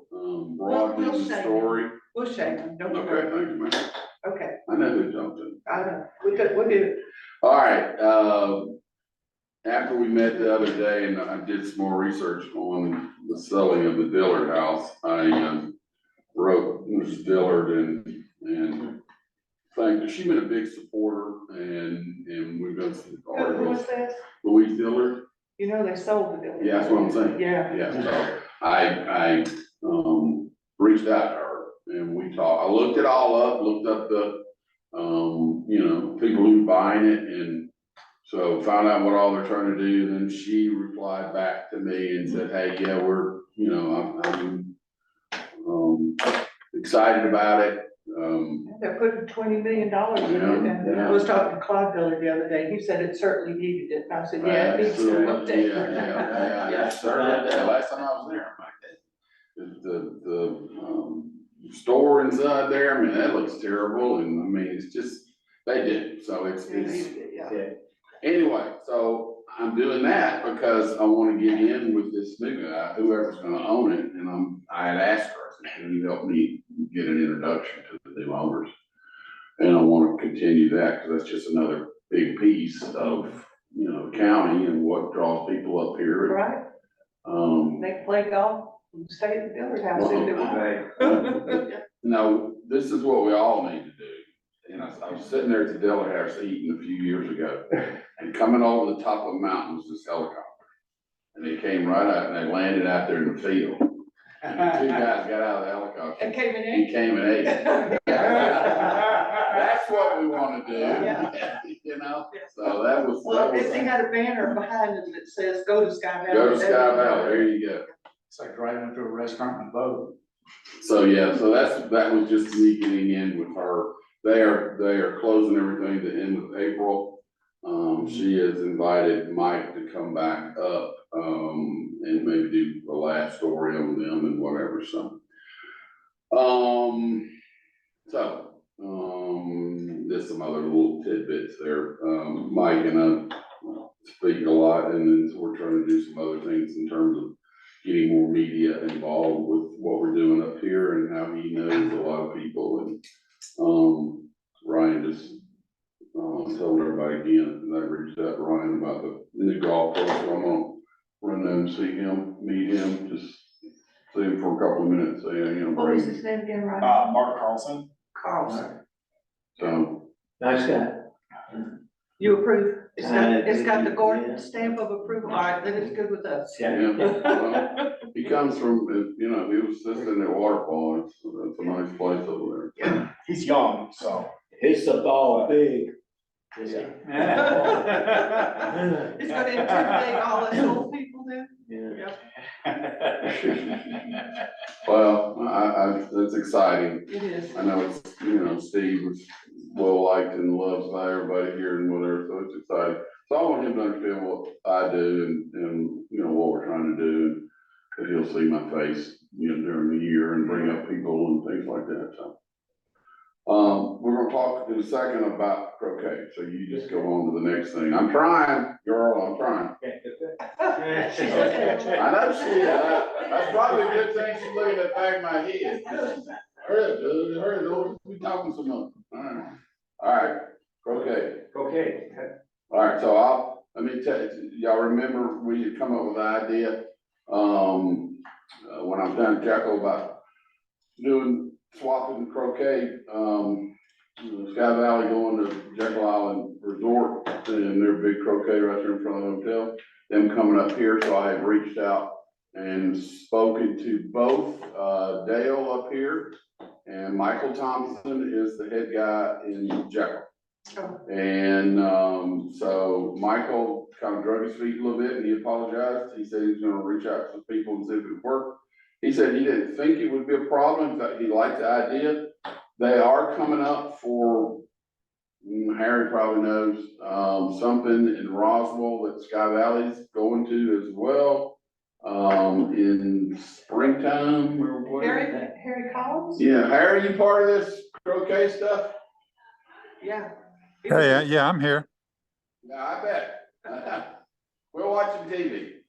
broadening We'll the say. story. we'll shake him, don't Okay, worry. thank you, man. Okay, I know who jumped in. I know, we'll do it. All right, after we met the other day and I did some more research on the selling of the Dillard house, I, wrote Mrs. Dillard and thanked her. She's been a big supporter and we've done some Who articles. was this? Louise Dillard? You know, they sold the building. Yeah, that's what I'm saying. Yeah, Yeah, so I reached out to her and we talked, I looked it all up, looked up the, people who were buying it and so found out what all they're trying to do. Then she replied back to me and said, hey, yeah, we're, I'm excited about it. they're putting $20 million in it, and Yeah. I was talking to Claude Miller the other day, he said it certainly needed it, and I said, yeah, it needs to be looked at. Yeah, certainly. Last time I was there, I'm like, the store inside there, I mean, that looks terrible, and I mean, it's just, they did, so it's, It needed it, yeah. Okay. anyway, so I'm doing that because I wanna get in with this new guy, whoever's gonna own it, and I had asked her, I said, can you help me get an introduction to the new owners? And I wanna continue that, cause that's just another big piece of, the county and what draws people up here. Right, they can play golf and stay at the Dillard house if they want. Right. Now, this is what we all need to do. And I was sitting there at the Dillard House eating a few years ago, and coming over the top of the mountain was this helicopter. And they came right out and they landed out there in the field. And the two guys got out of the helicopter And came in and came and ate it. That's what we wanna do, Yeah. So that was, Well, if they got a banner behind them that says, go to Sky Valley. go to Sky Valley, there you go. It's like driving to a restaurant in a boat. So, yeah, so that was just me getting in with her. They are closing everything the end of April. She has invited Mike to come back up, and maybe do a last story on them and whatever, so. Just some other little tidbits there. Mike and I speak a lot, and then we're trying to do some other things in terms of getting more media involved with what we're doing up here and how he knows a lot of people. And, Ryan just, told everybody again, and I reached out to Ryan about the new golf course, so I'm gonna run down and see him, meet him, just see him for a couple of minutes, say, What was bring, his name again, Ryan? Mark Carlson. Carlson. so. Nice guy. You approve? It's got the Gordon stamp of approval, all right, then it's good with us. Yeah. Well, he comes from, he was just in the waterfall, it's a nice place over there. He's young, so. It's a ball big. Is it? It's gonna intimidate all us old people then? Yeah. Well, it's exciting. It is. I know it's, Steve was well liked and loved by everybody here and whatever, so it's exciting. So I want him to understand what I do and what we're trying to do. That he'll see my face, during the year and bring up people and things like that, so. We're gonna talk in a second about croquet, so you just go on to the next thing. I'm trying, girl, I'm trying. She's looking at you. I know she is. That's probably a good thing she's looking at the back of my head. Hurry up, dude, hurry, don't be talking so much. All right, croquet. Okay. All right, so let me tell you, y'all remember we had come up with the idea, when I was down in Jekyll about swapping croquet, Sky Valley going to Jekyll Island Resort and their big croquet right there in front of the hotel, them coming up here, so I have reached out and spoken to both, Dale up here and Michael Thompson is the head guy in Jekyll. And, so Michael kind of drug his feet a little bit and he apologized. He said he's gonna reach out to some people and see if it would work. He said he didn't think it would be a problem, but he liked the idea. They are coming up for, Harry probably knows, something in Roswell that Sky Valley's going to as well, in springtime or whatever. Harry Collins? Yeah, Harry, you part of this croquet stuff? Yeah. Hey, yeah, I'm here. Yeah, I bet. We're watching TV.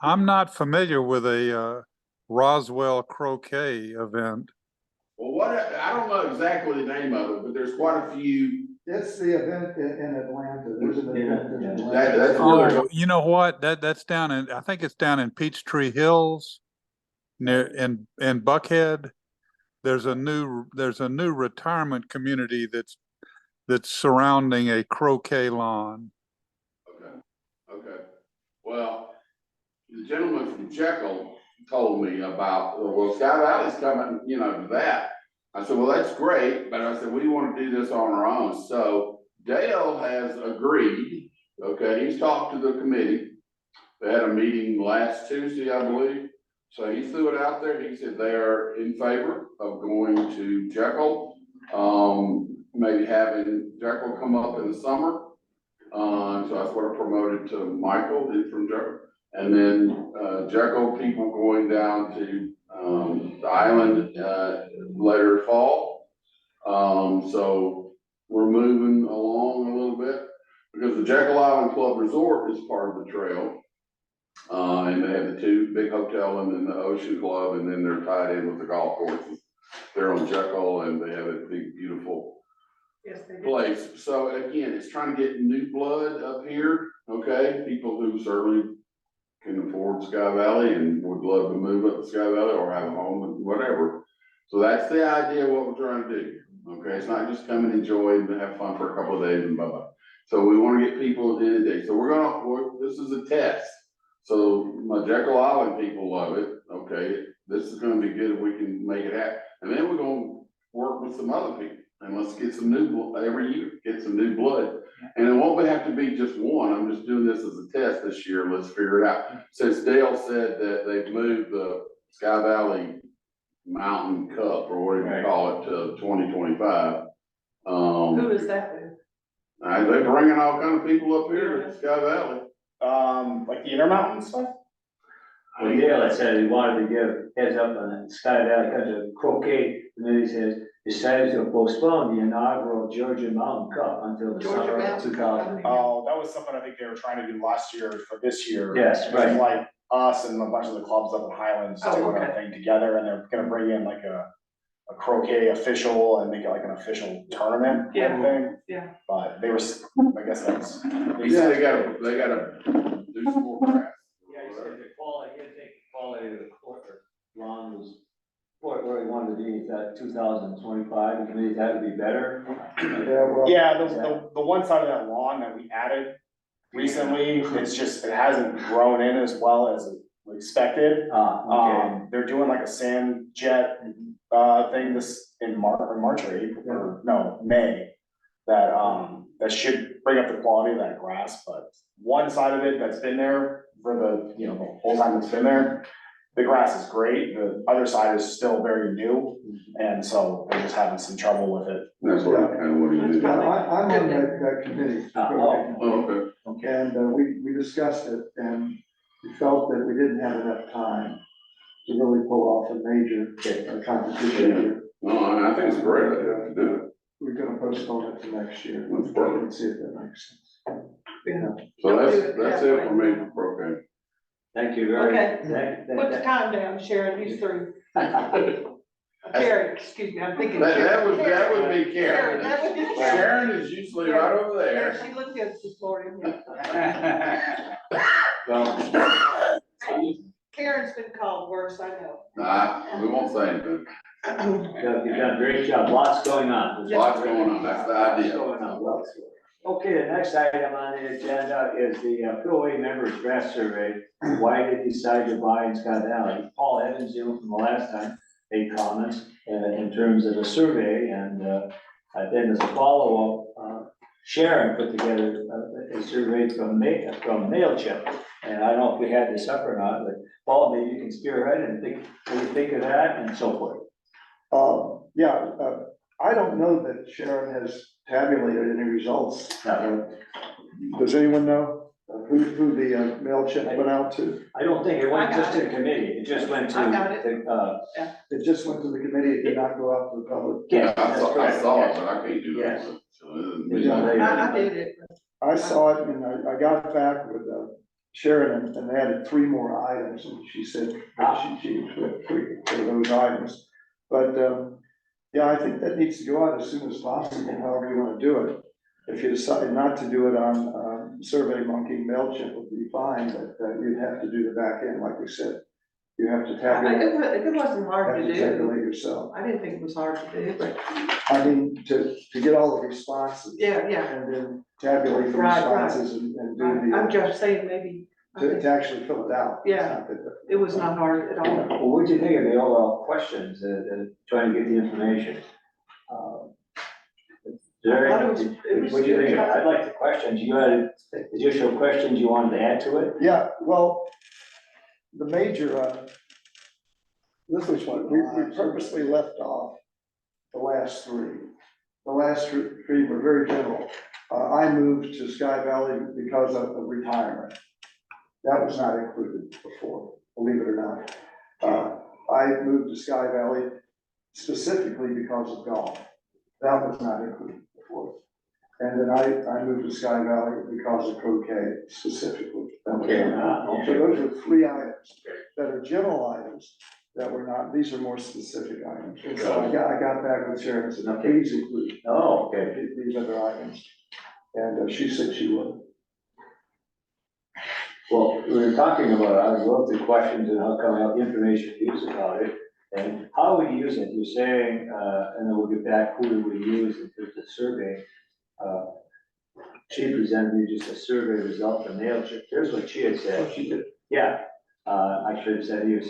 I'm not familiar with a Roswell croquet event. Well, I don't know exactly the name of it, but there's quite a few. It's the event in Atlanta, there's an event in Atlanta. That's where they're Oh, you know what? That's down in, I think it's down in Peachtree Hills, near in Buckhead. There's a new retirement community that's surrounding a croquet lawn. Okay. Well, the gentleman from Jekyll told me about, well, Sky Valley's coming, to that. I said, well, that's great, but I said, we want to do this on our own. So Dale has agreed, okay, he's talked to the committee. They had a meeting last Tuesday, I believe. So he threw it out there. He said they are in favor of going to Jekyll. Maybe having Jekyll come up in the summer. So that's what I promoted to Michael, he's from Jekyll. And then, Jekyll people going down to, the island, later fall. So we're moving along a little bit because the Jekyll Island Club Resort is part of the trail. And they have the two big hotel and then the Ocean Club, and then they're tied in with the golf courses. They're on Jekyll and they have a big, beautiful Yes, they do. place. So again, it's trying to get new blood up here, okay? People who certainly can afford Sky Valley and would love to move up to Sky Valley or have a home and whatever. So that's the idea of what we're trying to do, okay? It's not just come and enjoy and have fun for a couple of days and bye-bye. So we want to get people at the end of the day. So this is a test. So my Jekyll Island people love it, okay? This is gonna be good if we can make it happen. And then we're gonna work with some other people. And let's get some new blood every year, get some new blood. And it won't have to be just one. I'm just doing this as a test this year. Let's figure it out. Since Dale said that they've moved the Sky Valley Mountain Cup or whatever you call it to 2025. Who is that with? They're bringing all kind of people up here to Sky Valley. Like the Intermountain stuff? Well, Dale had said he wanted to give heads up on that Sky Valley because of croquet, and then he says, decided to postpone the inaugural Georgia Mountain Cup until the Georgia summer of Mountain 2000. Oh, that was something I think they were trying to do last year for this year. Yes, It was right. like us and a bunch of the clubs up in Highlands Oh, doing okay. a thing together, and they're gonna bring in like a croquet official and make it like an official tournament kind of thing. Yeah. But they were, I guess that's. He said they gotta do some more grass. Yeah, he said the quality, he didn't think the quality of the court or lawn was where he wanted to be, that 2025, the committee had to be better. Yeah, well. Yeah, the the one side of that lawn that we added recently, it hasn't grown in as well as expected. Okay. They're doing like a sand jet, thing this in March or April, or no, May. That should bring up the quality of that grass, but one side of it that's been there for the whole time it's been there, the grass is great, the other side is still very new, and so they're just having some trouble with it. That's what you do. Yeah, I'm on that committee. Oh, okay. And we discussed it and we felt that we didn't have enough time to really pull off a major competition here. No, I think it's a great idea to do it. We're gonna postpone it to next year. That's perfect. And see if that makes sense. Yeah. So that's it for me for propane. Thank you very Okay. much. Put the time down, Sharon, he's through. Karen, excuse me, I'm thinking. That would be Karen, Karen. that would be Karen. Sharon is usually right over Yeah, there. she looked good this morning. yeah. Well, Karen's been called worse, I know. Nah, we won't say anything. you've done a great job, lots going on. Lots going on, that's the idea. Lots going on, lots going on. Okay, the next item on the agenda is the POA members draft survey. Why did you decide to buy in Scott Valley? Paul Evans, from the last time, made comments in terms of the survey, and then as a follow-up, Sharon put together a survey from MailChimp. And I don't know if we had this up or not, but Paul, maybe you can spearhead and what you think of that and so forth. I don't know that Sharon has tabulated any results. No. Does anyone know who the MailChimp went out to? I don't think it went just to the committee, it just went to. I got it. It just went to the committee, it did not go out to the public. Yeah, I that's saw correct. it, but I can't do Yes. that. I did it. I saw it and I got back with Sharon and they added 3 more items and she said she put 3 of those items. But, yeah, I think that needs to go out as soon as possible, however you want to do it. If you decide not to do it on SurveyMonkey, MailChimp would be fine, but you'd have to do the back end, like we said. You have to tabulate, It wasn't hard have to to do. tabulate yourself. I didn't think it was hard to do, but I mean, to get all the responses. yeah. And then tabulate the Right. responses and do I'm the, just saying maybe, to actually fill it out. It's Yeah. not that difficult. it was not hard at all. Well, what do you think of the overall questions, trying to get the information? I thought it was What do you think? good. I'd like the questions, you had additional questions you wanted to add to it? Yeah, well, the major, this was one, we purposely left off the last 3. The last 3 were very general. I moved to Sky Valley because of retirement. That was not included before, believe it or not. I moved to Sky Valley specifically because of golf. That was not included before. And then I moved to Sky Valley because of croquet specifically. That was Okay. not- So those are 3 items that are general items that were not, these are more specific items. And so I got back with Sharon and said, please include Oh, okay. these other items. And she said she would. Well, we were talking about, I was going through questions and how come out information used about it, and how would you use it? You're saying, and then we'll get back who we would use in terms of survey. She presented me just a survey result from MailChimp. Here's what she had said. She did. Yeah, I should have said to you,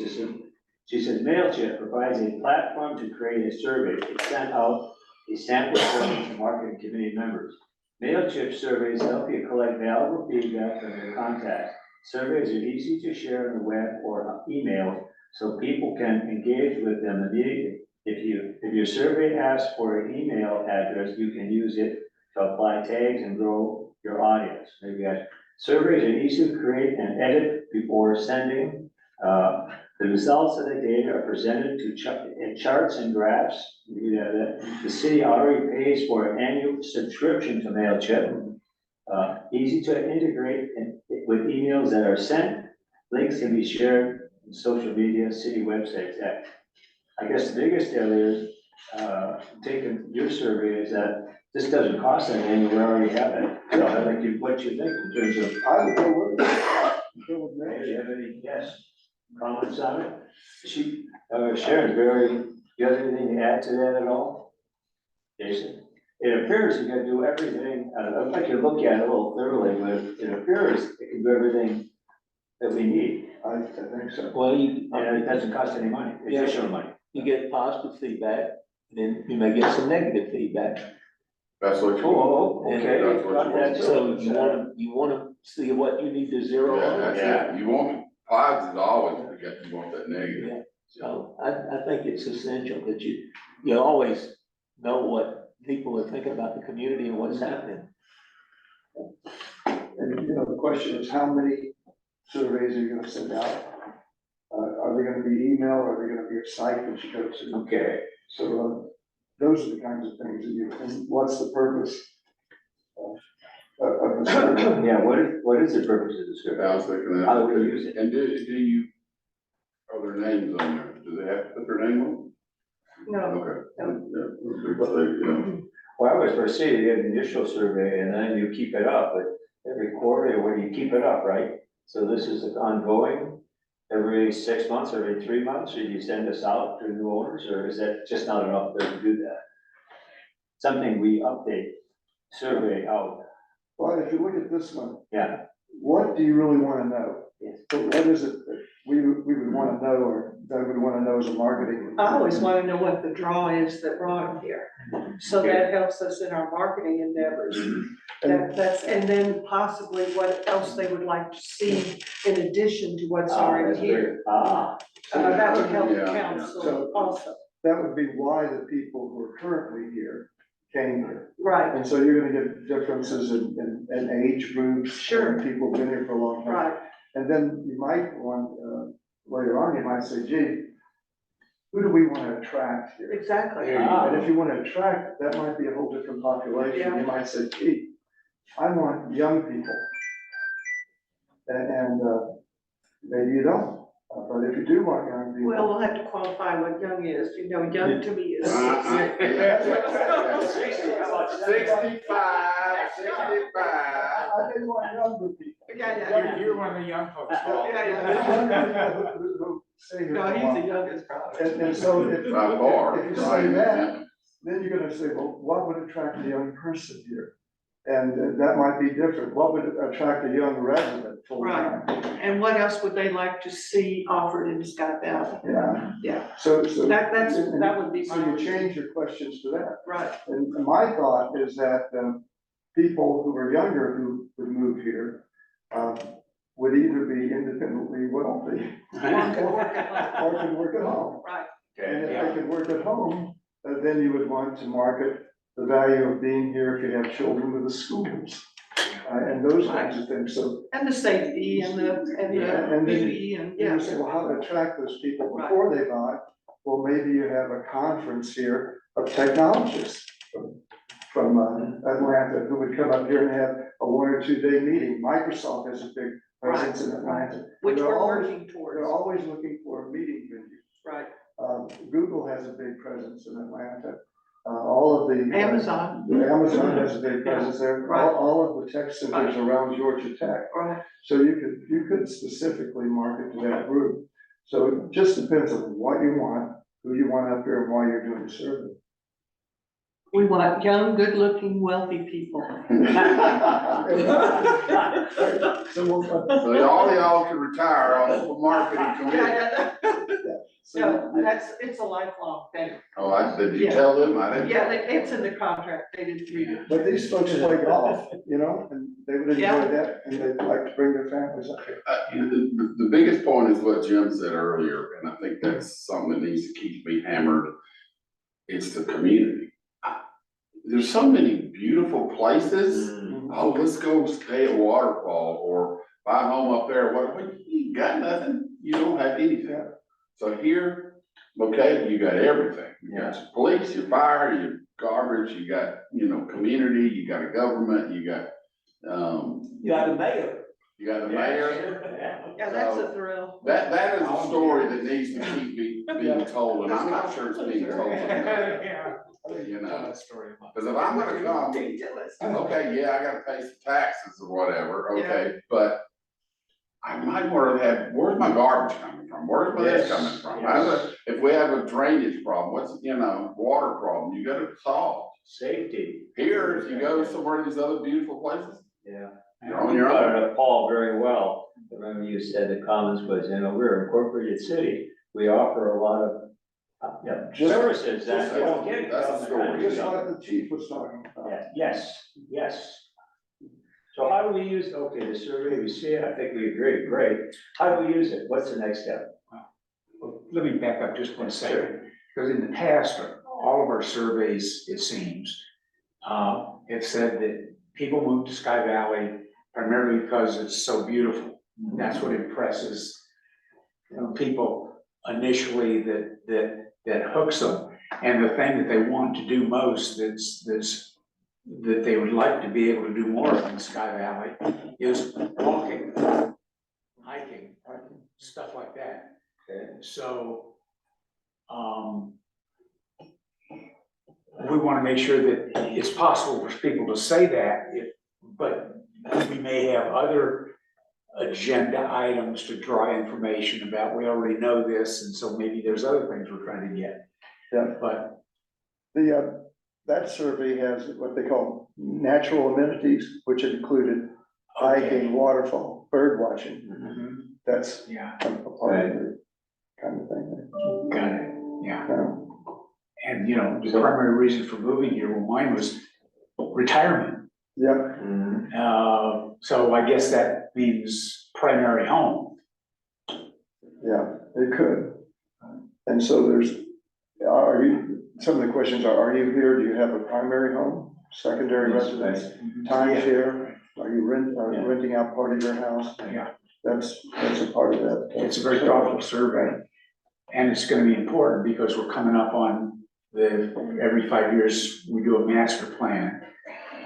she said MailChimp provides a platform to create a survey. It sent out a sample survey to marketing committee members. MailChimp surveys help you collect valuable feedback from your contacts. Surveys are easy to share on the web or email, so people can engage with them immediately. If your survey asks for an email address, you can use it to apply tags and grow your audience. Maybe surveys are easy to create and edit before sending. The results of the data are presented in charts and graphs. The city already pays for an annual subscription to MailChimp. Easy to integrate with emails that are sent. Links can be shared in social media, city websites. I guess the biggest area is taking your survey is that this doesn't cost anything, we already have it. So I'd like you, what you think in terms of. I would go with it. Go with Do me. you have any, comments on it? Sharon's very, do you have anything to add to that at all? Jason? it appears you can do everything, I'd like to look at it a little thoroughly, but it appears it can do everything that we need. I think so. Well, you, And it doesn't cost any money, Yeah. additional money. you get positive feedback, then you may get some negative feedback. That's what you. Oh, okay. That's what you want. So you wanna see what you need to zero Yeah, in. that's it. You want positive always, you want that negative. Yeah. So I think it's essential that you always know what people are thinking about the community and what's happening. And, you know, the question is, how many surveys are you gonna send out? Are they gonna be email, or are they gonna be a site that you go to? Okay. So, those are the kinds of things that you, and what's the purpose of the survey? Yeah, what is the purpose of the I survey? was thinking that. How do we use it? And do you, are there names on there? Do they have to put their name on? No, Okay. Yeah. Well, I was foresee you have an initial survey and then you keep it up, but every quarter, or when you keep it up, right? So this is ongoing, every 6 months, every 3 months, or you send this out to new owners, or is that just not enough to do that? Something we update, survey out, Well, if you look at this one, yeah, what do you really wanna know? yes. So what is it that we would wanna know, or that we wanna know as a marketing? I always want to know what the draw is that brought them here. So that helps us in our marketing endeavors. And then possibly what else they would like to see in addition to what's already That's here. great. Ah, That would help the Yeah. council So- also, That would be why the people who are currently here came here. right, And so you're gonna get differences in age groups. Sure. People been here for a long time. right, And then you might want, later on, you might say, gee, who do we wanna attract here? exactly. Ah. And if you wanna attract, that might be a whole different population. Yeah. You might say, gee, I want young people. And maybe you don't, but if you do want young people. Well, we'll have to qualify what young is, you know, young to me is. Sixty-five. I didn't want younger people. Yeah, You're one of the young folks. Yeah, yeah. Who stay here No, for a he's while. the youngest probably. And so if, By far. if you say that, then you're gonna say, well, what would attract a young person here? And that might be different. What would attract a young resident full time? And what else would they like to see offered in Sky Valley? Yeah. Yeah. So. That would be So my. you change your questions to that. Right, And my thought is that, people who are younger who would move here, would either be independently wealthy or can work at home. or can work at home. Right, And if they could work at home, then you would want to market the value of being here if you have children with the schools. And those kinds of things, so. and the safety and the Yeah, and then beauty and, You yeah, say, well, how to attract those people before they buy? Well, maybe you have a conference here of technologists from Atlanta who would come up here and have a 1 or 2 day meeting. Microsoft has a big presence in Atlanta. which They're we're always- working towards, They're always looking for a meeting venue. right, Google has a big presence in Atlanta. All of the. Amazon. Amazon has a big presence there. Right. All of the tech centers around Georgia Tech. right, So you could specifically market to that group. So it just depends on what you want, who you want up here, and why you're doing the survey. we want young, good-looking, wealthy people. So we'll, So all y'all can retire on the marketing committee. No, it's a lifelong thing, Oh, did you Yeah. tell them? I didn't. yeah, it's in the contract, they didn't read it. but these folks play golf, you know, and they would enjoy Yeah. that, and they'd like to bring their families up here. The biggest point is what Jim said earlier, and I think that's something that needs to keep me hammered. It's the community. There's so many beautiful places. Oh, let's go stay at Waterfall or buy a home up there. What, you got nothing. You don't have anything. So here, okay, you got everything. You got your police, your fire, your garbage, you got, community, you got a government, you got, You got a mayor. you got the mayor. Yeah, that's a thrill. That is a story that needs to keep being told, and I'm not sure it's being told. enough. You know, because if I'm gonna come, okay, yeah, I gotta pay some taxes or whatever, okay, but I might wanna have, where's my garbage coming from? Where's my this coming from? If we have a drainage problem, what's, water problem, you gotta solve. Safety. Here, if you go somewhere to these other beautiful places, Yeah. you're on You your brought own. it up, Paul, very well. Remember you said the comments was, we're a incorporated city. We offer a lot of, Just- services that you don't get. That's the story. Just like the chief was talking about. Yeah, yes. So how do we use, okay, the survey, we see it, I think we agree, great. How do we use it? What's the next step? Well, let me back up just one second, because in the past, all of our surveys, it seems, have said that people move to Sky Valley primarily because it's so beautiful. That's what impresses, people initially that hooks them. And the thing that they want to do most that they would like to be able to do more of in Sky Valley is walking, hiking, stuff like that. Okay. So, we want to make sure that it's possible for people to say that, but we may have other agenda items to draw information about. We already know this, and so maybe there's other things we're trying to get. Yeah. But That survey has what they call natural amenities, which included hiking, waterfall, bird watching. That's yeah, a part of the kind of thing. got it, yeah. Yeah. And, the primary reason for moving here, well, mine was retirement. Yeah, So I guess that means primary home. yeah, it could. And so some of the questions are you here, do you have a primary home, secondary residence, timeshare? Are you renting out part of your house? Yeah. That's a part of that. It's a very thoughtful survey, and it's gonna be important because we're coming up on every 5 years, we do a master plan,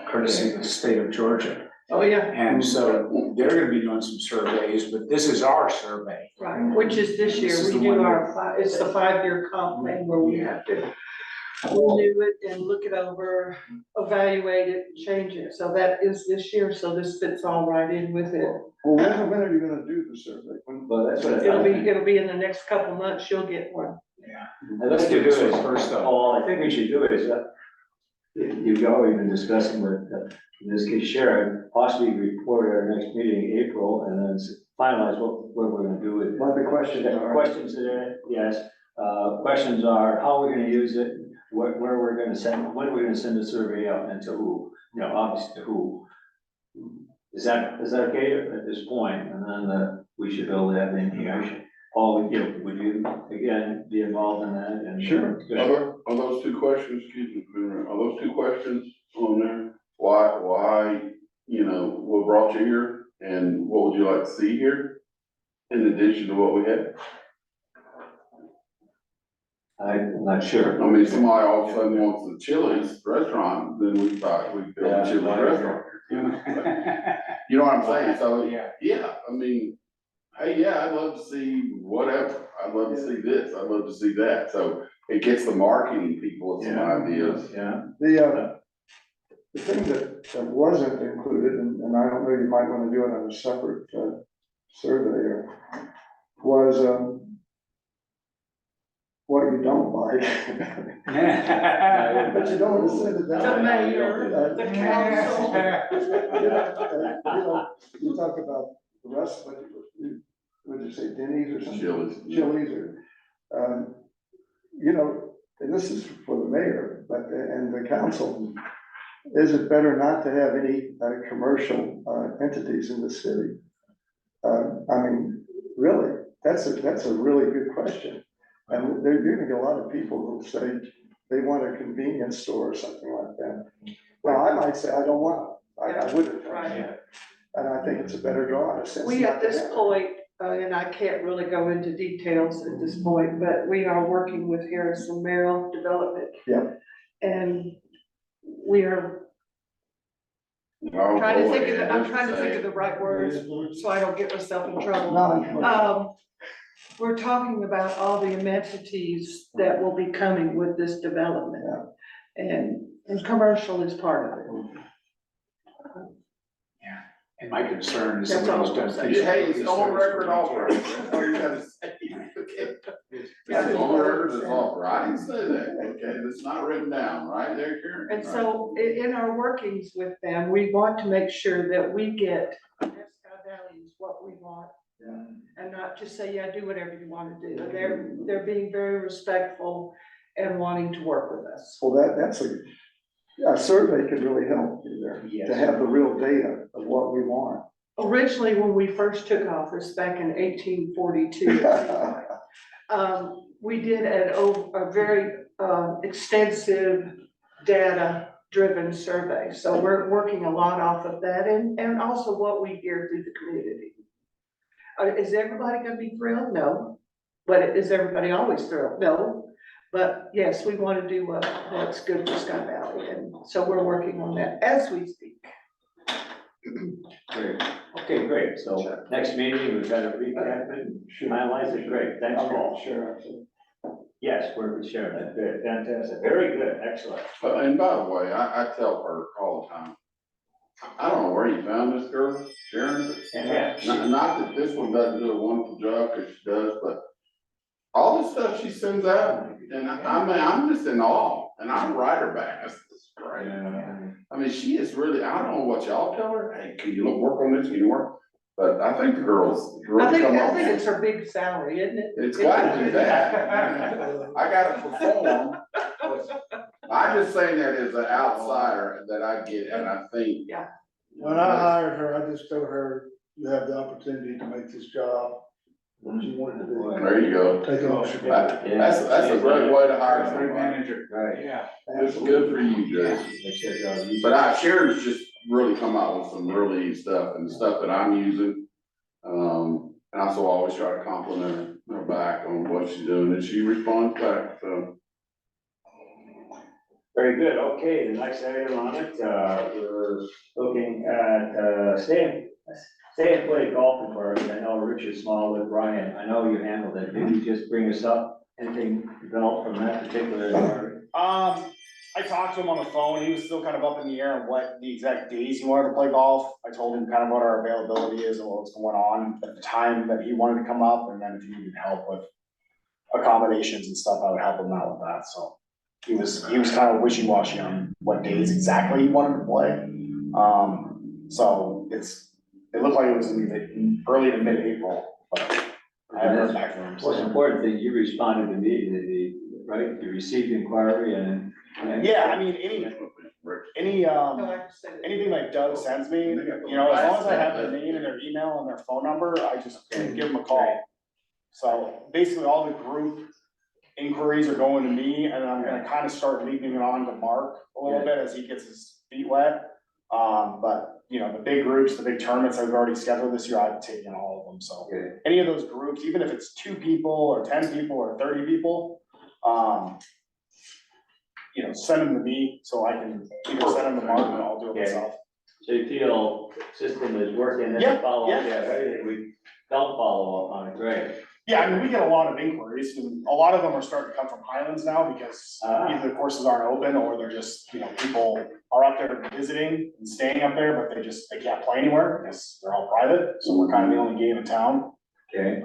courtesy of the state of Georgia. Oh, yeah, And so they're gonna be doing some surveys, but this is our survey. right, which is this year, This is we the do one it's the 5-year comp thing where we have to renew it and look it over, evaluate it, change it. So that is this year, so this fits all right in with it. Well, when are you gonna do the survey? Well, that's what It'll be in the next couple months, you'll get one. I'd like to do is, First though. Paul, I think we should do is, you've already been discussing with, in this case, Sharon, possibly report at our next meeting, April, and then finalize what we're gonna do with it. What the questions are. Questions are, yes, questions are, how we're gonna use it, where we're gonna send, when we're gonna send the survey out, and to who, obviously to who. Is that okay at this point? And then, we should be able to have the information. Paul, would you, again, be involved in that and? Sure. Are those two questions, excuse me, are those two questions on there? Why, what brought you here and what would you like to see here? In addition to what we had? I'm not sure. I mean, somebody all of a sudden wants the Chili's restaurant, then we thought we'd build a Chili's restaurant. You know what I'm saying? So, yeah, I mean, hey, yeah, I'd love to see whatever. I'd love to see this. I'd love to see that. So it gets the marketing people with some ideas. Yeah. The thing that wasn't included, and I don't know, you might wanna do it on a separate, survey, was, what you don't like. But you don't wanna send it down. The mayor, the council. You talk about the rest, what did you say, Denny's or something? Chili's. Or, and this is for the mayor, and the council. Is it better not to have any commercial entities in the city? I mean, really, that's a really good question. And you're gonna get a lot of people who say they want a convenience store or something like that. Well, I might say, I don't want it, I wouldn't. Right. And I think it's a better draw in a sense. We not at to this have it. point, and I can't really go into details at this point, but we are working with Harrison Merrill Development. Yeah. And we are trying to think of I'm trying to think of the right words, so I don't get myself in trouble. No, We're talking about all the amenities that will be coming with this development. And commercial is part of it. And my concern is That's somebody's all done I'm things. Hey, it's on record offer. That's all you gotta say. It's on record. this offer, I didn't say that, okay, it's not written down, right there, Karen? And so in our workings with them, we want to make sure that we get Sky Valley is what we want. And not just say, yeah, do whatever you want to do. They're being very respectful and wanting to work with us. Well, that's a survey could really help you there, Yes. to have the real data of what we want. Originally, when we first took office back in 1842, we did a very extensive data-driven survey. So we're working a lot off of that and also what we hear through the community. Is everybody gonna be thrilled? No. But is everybody always thrilled? No. But yes, we want to do what's good for Sky Valley, and so we're working on that as we speak. Great. Okay, great. So next meeting, we've got a recap and highlights it. Great. Thanks, Paul. Sure. Yes, work with Sharon. That's good. Fantastic. Very good. Excellent. And by the way, I tell her all the time, I don't know where you found this girl, Sharon, but Yeah. not that this one doesn't do a wonderful job, cause she does, but all the stuff she sends out, and I mean, I'm just in awe, and I write her back, this is great. I mean, she is really, I don't know what y'all tell her, hey, can you work on this, can you work? But I think the girl's really come I up. think it's her big salary, isn't it? It's gotta be that. I gotta perform. I'm just saying that as an outsider that I get, and I think. When I hired her, I just told her, you have the opportunity to make this job what you wanted to do. There you go. Take it off your back. That's a great way to hire Great somebody. manager. Right. Yeah. It's good for you, Jason. Makes that job easy. But Sharon's just really come out with some really neat stuff and stuff that I'm using. And also always try to compliment her back on what she's doing, and she responds back, so. Very good. Okay, the next item on it, we're looking at, stay and play golf environment. I know Richard Smallwood, Brian, I know you handled it. Did you just bring us up? Anything developed from that particular environment? I talked to him on the phone, he was still kind of up in the air on what the exact days he wanted to play golf. I told him kind of what our availability is and what's going on at the time that he wanted to come up, and then if he needed help with accommodations and stuff, I would help him out with that, so. He was kind of wishy-washy on what days exactly he wanted to play. So it looked like it was in early to mid-April, but I haven't heard back from him. Most important thing, you responded to me, right? You received inquiry and. Yeah, I mean, anything like Doug sends me, you know, as long as I have their name and their email and their phone number, I just give them a call. So basically, all the group inquiries are going to me, and I'm gonna kind of start leaving it on to Mark a little bit as he gets his feet wet. But, you know, the big groups, the big tournaments I've already scheduled this year, I've taken all of them, so. Any of those groups, even if it's 2 people or 10 people or 30 people, you know, send them to me, so I can either send them to Mark or I'll do it myself. So you feel system is working and Yeah, follow, yeah. everything we don't follow up on it, great. Yeah, I mean, we get a lot of inquiries, and a lot of them are starting to come from Highlands now, because either the courses aren't open, or they're just, you know, people are up there visiting and staying up there, but they can't play anywhere, because they're all private, so we're kind of the only game in town. Okay.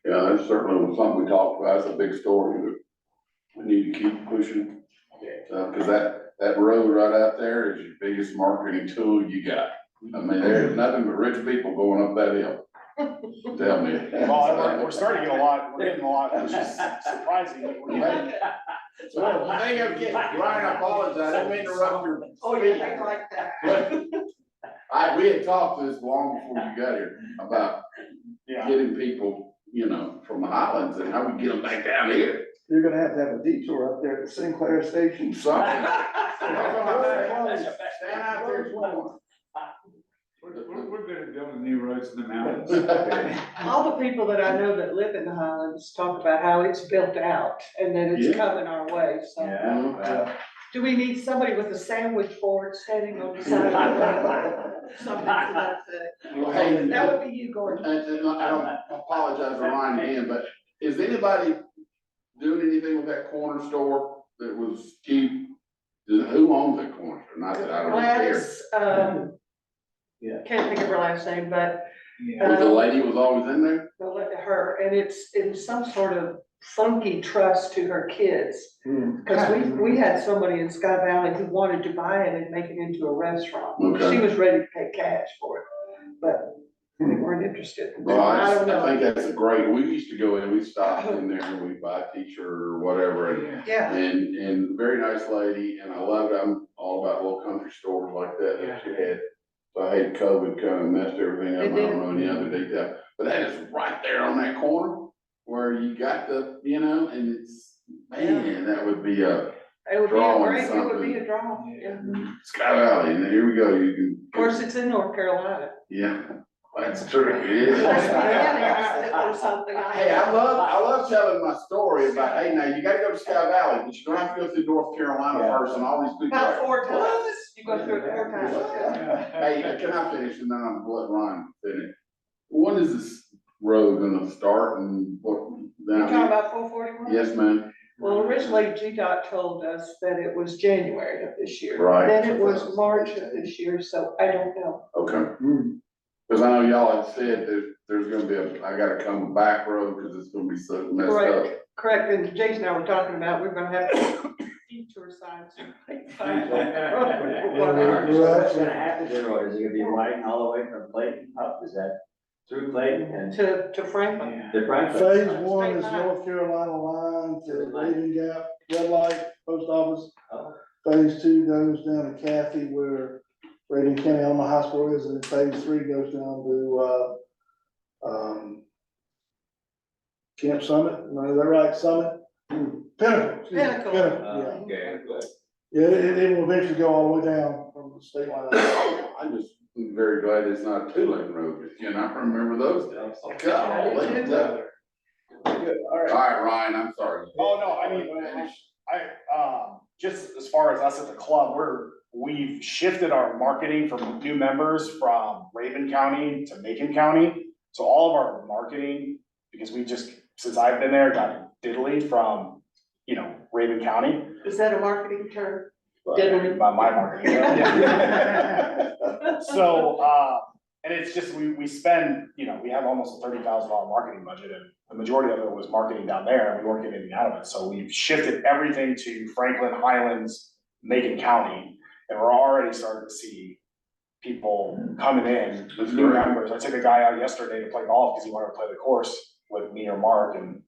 Yeah, that's certainly something we talked about, it's a big story that we need to keep pushing. Cause that road right out there is your biggest marketing tool you got. I mean, there's nothing but rich people going up that hill. Tell me. Well, we're starting to get we're getting a lot, which is surprising. So, hang up, Brian, I apologize, I didn't mean to interrupt your. Oh, yeah, I like that. We had talked this long before you got here about getting people, you know, from the Highlands and how we get them back down here. You're gonna have a detour up there at Sinclair Station. Something. That's your best. Stand out there, swim. We're good at building new roads in the mountains. All the people that I know that live in the Highlands talk about how it's built out and that it's coming our way, so. Yeah. Do we need somebody with a sandwich board standing on the side of the road? Something to that effect. Well, hey, That would be you, Gordon. and I don't apologize for Ryan again, but is anybody doing anything with that corner store that was cheap? Who owns that corner store? Not that I don't care. Gladys, can't think of her last name, but Was the lady was always in there? Her, and it's some sort of funky trust to her kids. Cause we had somebody in Sky Valley who wanted to buy it and make it into a restaurant. Okay. She was ready to pay cash for it, but we weren't interested. Well, I don't I think know. that's a great, we used to go in, we stopped in there and we'd buy a t-shirt or whatever, and Yeah, And very nice lady, and I loved it. I'm all about little country stores like that that she had. So I hate COVID kind of messed everything up. I It did. don't know any other detail, but that is right there on that corner where you got the, you know, and it's, man, that would be a it would be a Drawing great, it would something. be a draw, yeah. Sky Valley, and then here we go, you can. Of course, it's in North Carolina. Yeah, that's true, it is. Or something. Hey, I love telling my story about, hey, now you gotta go to Sky Valley, but you don't have to go through North Carolina first and all these people. About are like, 4 times, "What?" you go through it 4 times. Hey, can I finish and then I'm gonna let Ryan finish? When is this road gonna start and what? You talking about 441? Yes, ma'am, Well, originally GDOT told us that it was January of this year. Right. Then it was March of this year, so I don't know. okay. Cause I know y'all had said that there's gonna be I gotta come back road, cause it's gonna be so messed up. Correct, and Jason and I were talking about, we're gonna have detour signs. What's gonna happen there, or is it gonna be widened all the way from Clayton up, is that through Clayton and To Franklin. the Franklin? Phase one is North Carolina line to Raven Gap, red light, post office. Oh. Phase two goes down to Kathy where Raven County Alma Hospital is, and phase three goes down to, Camp Summit, is that right, Summit? Pinnacle. excuse me, Pinnacle. yeah. Okay, good. Yeah, it will eventually go all the way down from the state line. I'm just very glad it's not a two-lane road, you know, I remember those days. God, Good. Good, all all right. right, Ryan, I'm sorry. Oh, no, I mean, just as far as us at the club, we've shifted our marketing from new members from Raven County to Macon County. So all of our marketing, because we just, since I've been there, got diddly from, you know, Raven County. Is that a marketing term? Diddly? My marketing. Yeah. So, and it's just, we spend, you know, we have almost a $30,000 marketing budget, and the majority of it was marketing down there, and we weren't getting anything out of it. So we've shifted everything to Franklin, Highlands, Macon County, and we're already starting to see people coming in, That's new great. members. I took a guy out yesterday to play golf because he wanted to play the course with me or Mark, and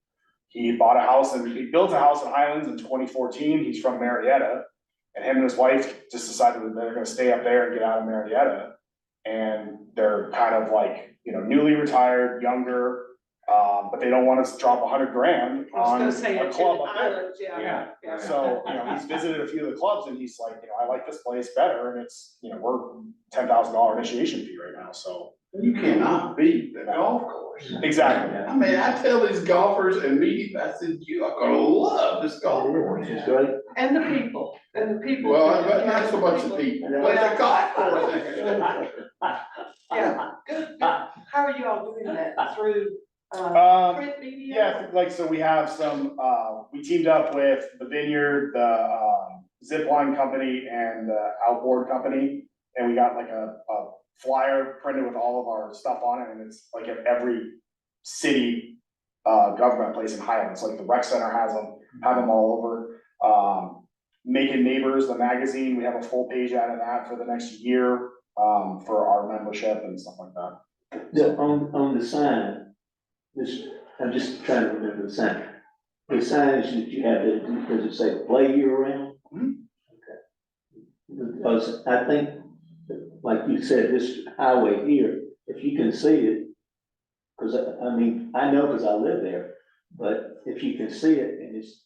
he bought a house and he built a house in Highlands in 2014. He's from Marietta, and him and his wife just decided that they're gonna stay up there and get out of Marietta. And they're kind of like, you know, newly retired, younger, but they don't want us to drop $100,000 I was on gonna say a it's club in up there. islands, yeah. Yeah. So, you know, he's visited a few of the clubs and he's like, you know, I like this place better, and it's, you know, we're $10,000 initiation fee right now, so. You cannot beat the golf course. Exactly. I mean, I tell these golfers and me, I said, you are gonna love this golf course. It's great. And the people. Well, but not so much the people, but the golf course. Yeah, good. How are you all doing that? Through, print media? Yeah, like, so we have some, we teamed up with the Vineyard, the, zip line company and the outboard company. And we got like a flyer printed with all of our stuff on it, and it's like at every city, government place in Highlands, like the rec center has them, have them all over. Making Neighbors, the magazine, we have a full page out of that for the next year, for our membership and stuff like that. On the sign, this, I'm just trying to remember the sign. The signage that you have, does it say play year round? Mhm. Okay. Because I think, like you said, this highway here, if you can see it, because I mean, I know because I live there, but if you can see it and it's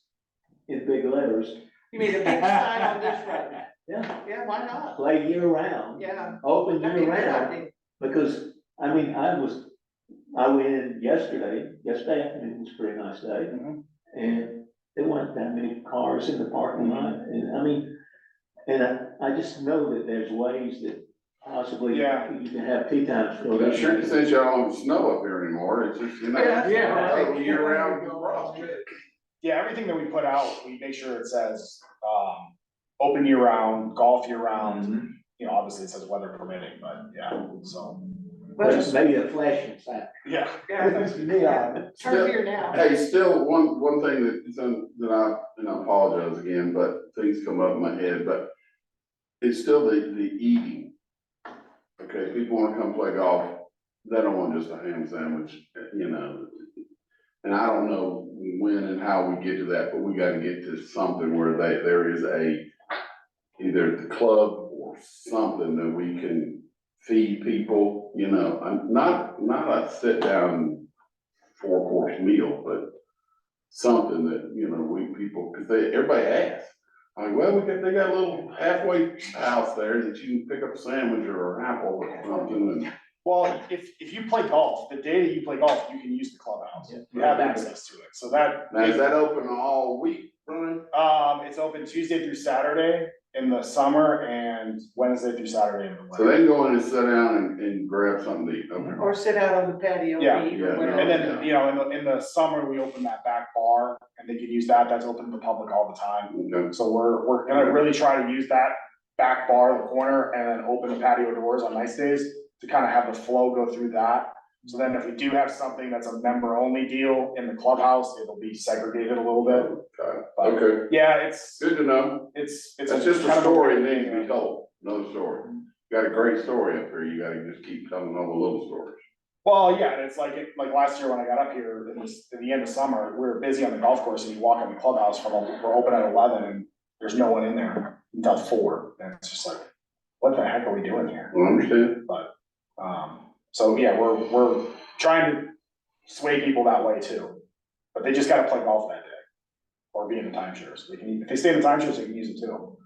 in big letters, You mean a big sign on this road? yeah, Yeah, why not? play year round, Yeah. open That'd be year a good round. idea. Because, I mean, I went in yesterday afternoon was a pretty nice day. Mhm. And there weren't that many cars in the parking lot, and I mean, and I just know that there's ways that possibly Yeah. you can have tea times filled Well, up. sure, since y'all don't have snow up here anymore, it's just, you know. Yeah. Year round, across. Yeah, everything that we put out, we make sure it says, open year round, golf year round. You know, obviously it says weather permitting, but yeah, so. But Maybe a flashing sign. Yeah. It's neon. turn here now. Hey, still, one thing that I, and I apologize again, but things come up in my head, but it's still the eating. Okay, people wanna come play golf, they don't want just a ham sandwich, you know. And I don't know when and how we get to that, but we gotta get to something where there is either the club or something that we can feed people, you know, not a sit down 4-course meal, but something that, you know, people, cause everybody asks. Like, well, they got a little halfway house there that you can pick up a sandwich or an apple or something and. Well, if you play golf, the day that you play golf, you can use the clubhouse. You have access to it, so that. Now, is that open all week, Brian? It's open Tuesday through Saturday in the summer and Wednesday through Saturday in the winter. So they can go in and sit down and grab something to eat, okay? Or sit out on the patio Yeah, and eat yeah, or whatever. And then, you know, in the summer, we open that back bar and they can use that. That's open to the public all the time. Okay. So we're gonna really try to use that back bar, the corner, and then open the patio doors on nice days to kind of have the flow go through that. So then if we do have something that's a member only deal in the clubhouse, it'll be segregated a little bit. Okay, Yeah, it's good to know. it's It's just a story that needs to be told, another story. Got a great story up here, you gotta just keep telling all the little stories. Well, yeah, and it's like last year when I got up here, at the end of summer, we were busy on the golf course and you walk in the clubhouse we're open at 11 and there's no one in there until 4. And it's just like, what the heck are we doing here? I understand. So yeah, we're trying to sway people that way too. But they just gotta play golf that day or be in the timeshares. If they stay in the timeshares, they can use it too.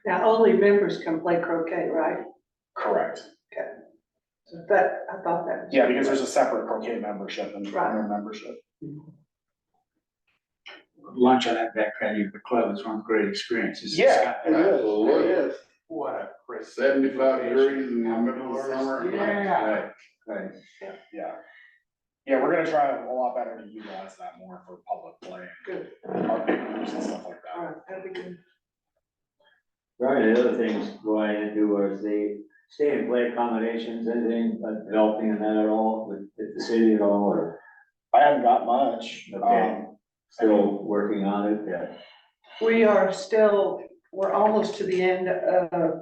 Now, only members can play croquet, right? Correct. So that, I thought that was. Yeah, because there's a separate croquet membership and Right. no membership. Lunch on that back patio of the club is one of the great experiences. Yeah. It is, Absolutely. it is. What a crisp. 75 degrees in the middle of summer. Yeah. Right. Yeah. Yeah, we're gonna try a lot better to utilize that more for public play. Good. Market groups and stuff like All that. right, that'd be good. Right, the other things going into was the stay and play accommodations, anything developing in that at all with the city at all, or I haven't got much. Okay. still working on it, yeah. We are still, we're almost to the end of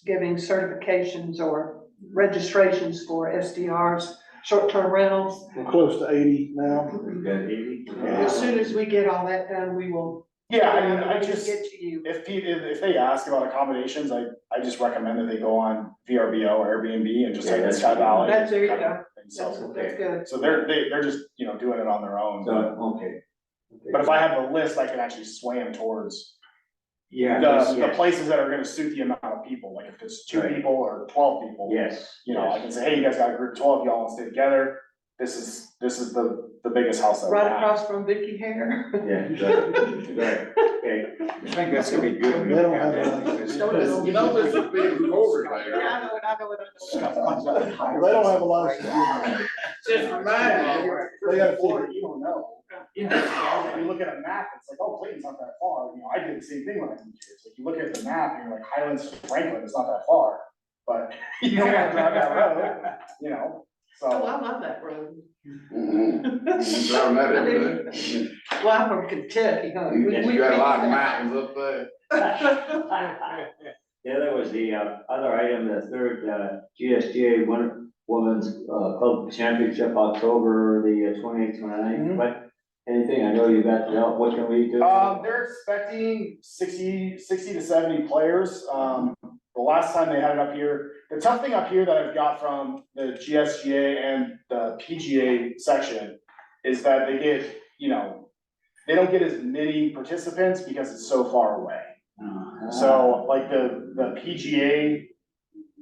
giving certifications or registrations for SDRs, short-term rentals. We're close to 80 now. You got 80? As soon as we get all that done, we will. Yeah, I mean, I we just, Get to you. if they ask about accommodations, I just recommend that they go on VRBO or Airbnb and just type in that's- Sky Valley. That's, there you go. And That's, so, that's good. so they're just, you know, doing it on their own. So, okay. But if I have the list, I can actually sway them towards Yeah. the places that are gonna suit the amount of people, like if it's 2 Right. people or 12 people. Yes. You know, I can say, hey, you guys got a group of 12, y'all wanna stay together, this is the biggest house that we Right have. across from Vicky Hare. Yeah, right, okay. I think that's gonna be good. They don't have a- You know, this is being recorded there. I know it, I know it, I know it. They don't have a license. Just remind me. They gotta Florida, figure, you don't know. When you look at a map, it's like, oh, Clayton's not that far, you know, I did the same thing when I moved here, it's like, you look at the map and you're like, Highlands to Franklin, it's not that far. But you don't wanna drive that road, you know, Oh, so, I love that road. Mm-hmm. Driving that every day. Well, I'm from Kentucky, huh? You got a lot of mountains up there. Yeah, there was the other item, the third GSGA Women's Club Championship, October the 28th, 29th. But anything, I know you got to help, what can we do? they're expecting 60 to 70 players, the last time they had it up here, the tough thing up here that I've got from the GSGA and the PGA section is that they get, you know, they don't get as many participants because it's so far away. So like the PGA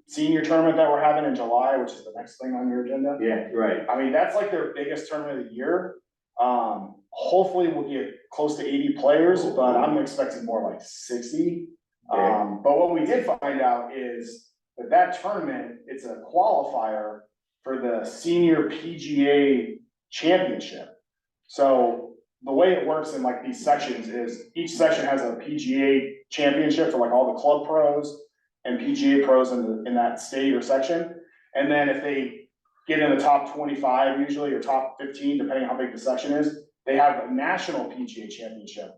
senior tournament that we're having in July, which is the next thing on your agenda. Yeah, right. I mean, that's like their biggest tournament of the year. Hopefully we'll get close to 80 players, but I'm expecting more like 60. But what we did find out is that tournament, it's a qualifier for the senior PGA championship. So the way it works in like these sections is each section has a PGA championship for like all the club pros and PGA pros in that state or section. And then if they get in the top 25 usually, or top 15, depending on how big the section is, they have a national PGA championship.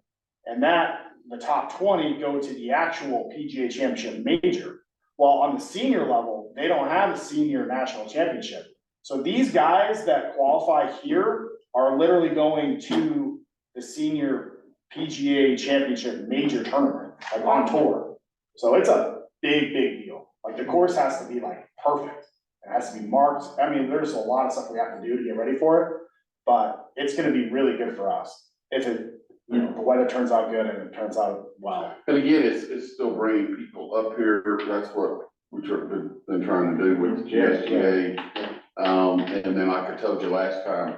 And the top 20 go to the actual PGA championship major. While on the senior level, they don't have a senior national championship. So these guys that qualify here are literally going to the senior PGA championship major tournament, like on tour. So it's a big deal. Like the course has to be like perfect. It has to be marked. I mean, there's a lot of stuff we have to do to get ready for it, but it's gonna be really good for us. If it, you know, the weather turns out good and it turns out well. And again, it's still bringing people up here, that's what we've been trying to do with GSGA. And then like I told you last time,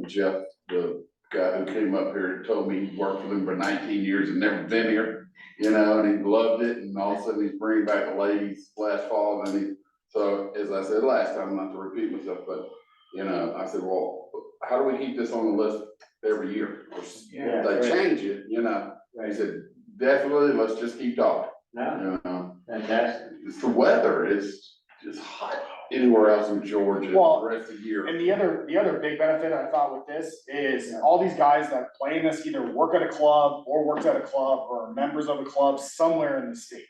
Jeff, the guy who came up here, told me he worked for them for 19 years and never been here, you know, and he loved it, and all of a sudden he's bringing back the ladies last fall, and so as I said last time, not to repeat myself, but, you know, I said, well, how do we keep this on the list every year? Yeah, If they right. change it, you know, Right. he said, definitely, let's just keep talking, No, you know? fantastic. It's the weather is just hot anywhere else in Georgia Well, the rest of the year. And the other big benefit I thought with this is all these guys that play in this either work at a club or worked at a club or are members of a club somewhere in the state.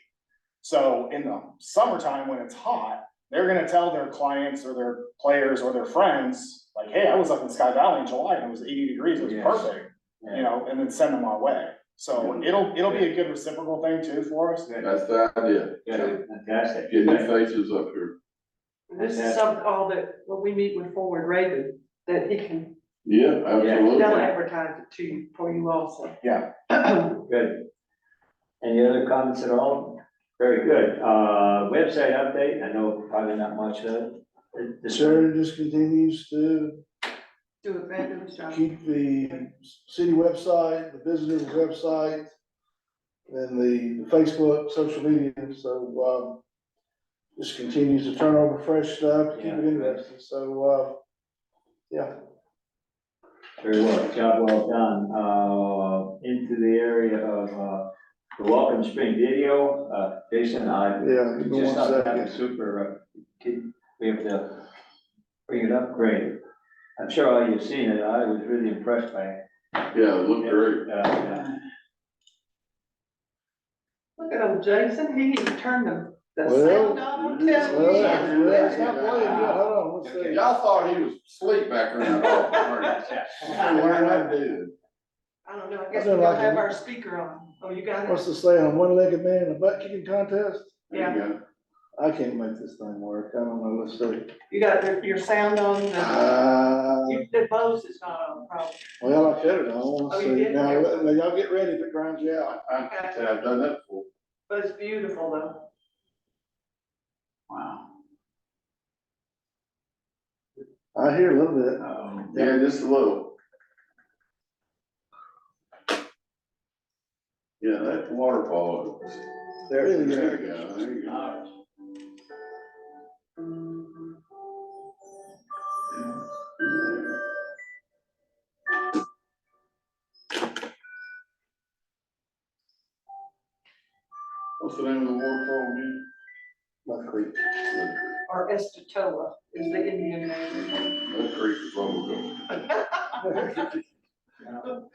So in the summertime, when it's hot, they're gonna tell their clients or their players or their friends, like, hey, I was up in Sky Valley in July and it was 80 degrees, it was Yes. perfect, you know, and then send them our way. So it'll be a good reciprocal thing too for us. That's the idea, Good, fantastic. get new faces up here. This is something, all that, when we meet with Forward Raven, that he can, Yeah, absolutely. they'll advertise it to you, for you also. Yeah. Good. Any other comments at all? Very good. Website update, I know probably not much of it. This- Sharon just continues to Do a fabulous job. keep the city website, the visitors website, and the Facebook, social media, so, just continues to turn over fresh stuff, keep it interesting, so, yeah. Very well, job well done. Into the area of, the Welcome Spring video, Jason, I Yeah, give me just one thought that was second. super, we have to bring it up, great. I'm sure all you've seen it, I was really impressed by it. Yeah, it looked great. Look at him, Jason, he even turned the Well, sound on, I'm telling Well, you. it's not playing yet, hold on, let's see. Y'all thought he was asleep back there in that office. Learn how to do I don't know, I guess I we do don't like have it. our speaker on. Oh, you got What's it? the saying, one-legged man in a butt kicking contest? it. There you go. I can't make this thing work, I don't know, let's see. You got your sound on, the Bose is not on, probably. Well, I cut it on, Oh, let's you see, did? now, y'all get ready if it grinds you out. I've done that before. But it's beautiful though. Wow. I hear a little bit. Yeah, just a little. Yeah, that waterfall. There it is. There you go, there you go. What's the name of the waterfall again? Mud Creek. Or Estatoa is the Indian name. That creek is where we're going.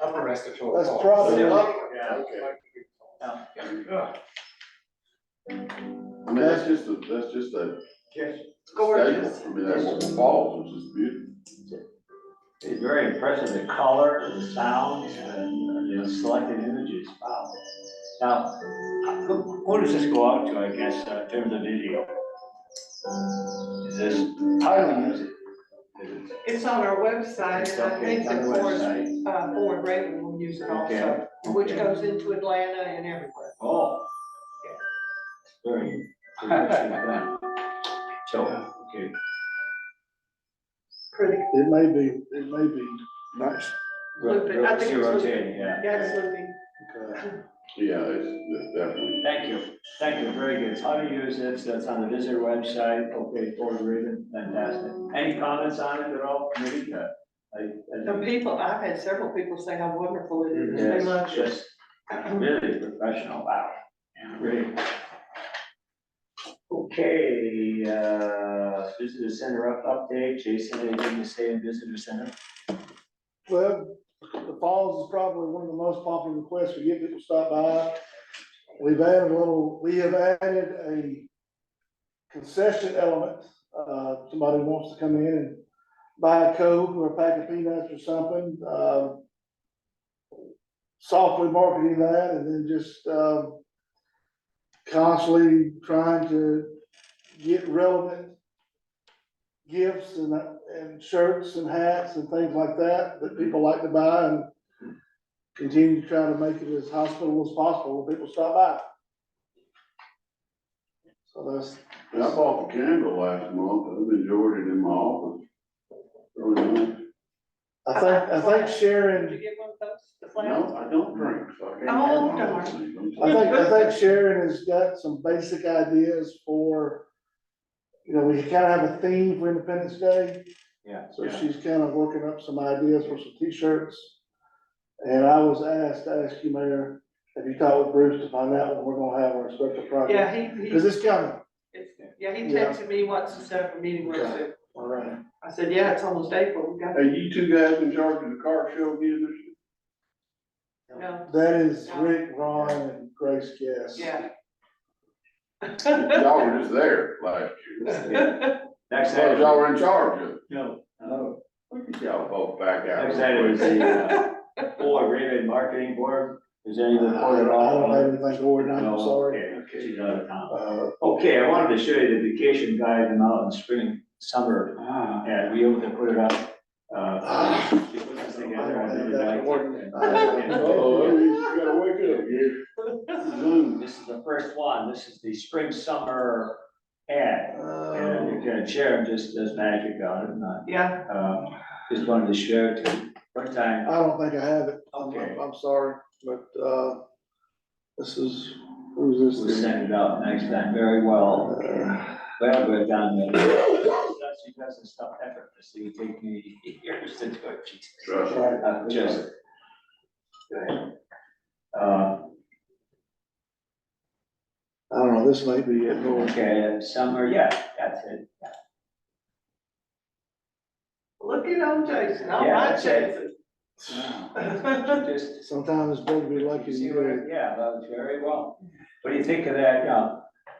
Upper Estatoil. That's probably, Okay. I mean, that's just a Gorgeous. staple. I mean, that falls, which is beautiful. It's very impressive, the color, the sounds, and the selected images, wow. Now, who does this go out to, I guess, in terms of video? Is this, how do we use it? It's on our website, and I think that Forward Raven will use it also, which goes into Atlanta and everywhere. Oh. Very. So, okay. Pretty it may be nice. looping, I think it's looping. Rotating, yeah. Yeah, it's looping. Okay. Yeah, it's definitely. Thank you, very good. How to use it, that's on the visitor website, okay, Forward Raven, fantastic. Any comments on it at all, committee? Some people, I've had several people say how wonderful it is, they It's love it. just really professional, wow, great. Okay, visitor center update, Jason, anything to say in visitor center? Well, the falls is probably one of the most popular requests we get people to stop by. We have added a concession element. Somebody wants to come in and buy a Coke or a pack of peanuts or something. Softly marketing that and then just, constantly trying to get relevant gifts and shirts and hats and things like that people like to buy and continue to try to make it as hospitable as possible when people stop by. So that's, I bought the candle last month, I've enjoyed it in my office. Really nice. I think Sharon, Did you get one of those? The flags? No, I don't drink, so I can't. Oh, have darn. things. I think Sharon has got some basic ideas for, we kind of have a theme for Independence Day. Yeah. So she's kind of working up some ideas for some t-shirts. And I was asked to ask you, Mayor, have you talked with Bruce to find out when we're gonna have our special project? Yeah, Because it's coming. he texted me once to set up a meeting with Okay. him. All right. I said, yeah, it's almost April, we got, Hey, you two guys in charge of the car show again no, That is Rick, Ron, and Grace Guest. yeah. this year? Y'all were just there last year. Next So item, y'all were in charge of it. no, Look at y'all both back out. next item is the, board, Raven Marketing Board, is there any I report at all? don't have anything going on, I'm No, sorry. okay, she's out of town. Uh, Okay, I wanted to show you the vacation guide in mountain spring, summer, and we able to put it up. She put this together, I really liked it. Oh, you gotta wake up, yeah. This is the first one, this is the spring, summer ad, and again, Sharon just does magic on it, and Yeah, just wanted to share it to, one time. I don't think I have it. Okay. I'm sorry, but, who's We'll this? send it out next time, very well. Well, we're done then. She does this stuff effortlessly, it take me years to do it, Jesus. Trust me. Just. Go ahead. I don't know, this may be it. Lord. Okay, summer, yeah, that's it. look at old Jason, all Yeah, right, that's it. Jason. Just, Sometimes it's better to be lucky see than where, good. yeah, that was very well. What do you think of that,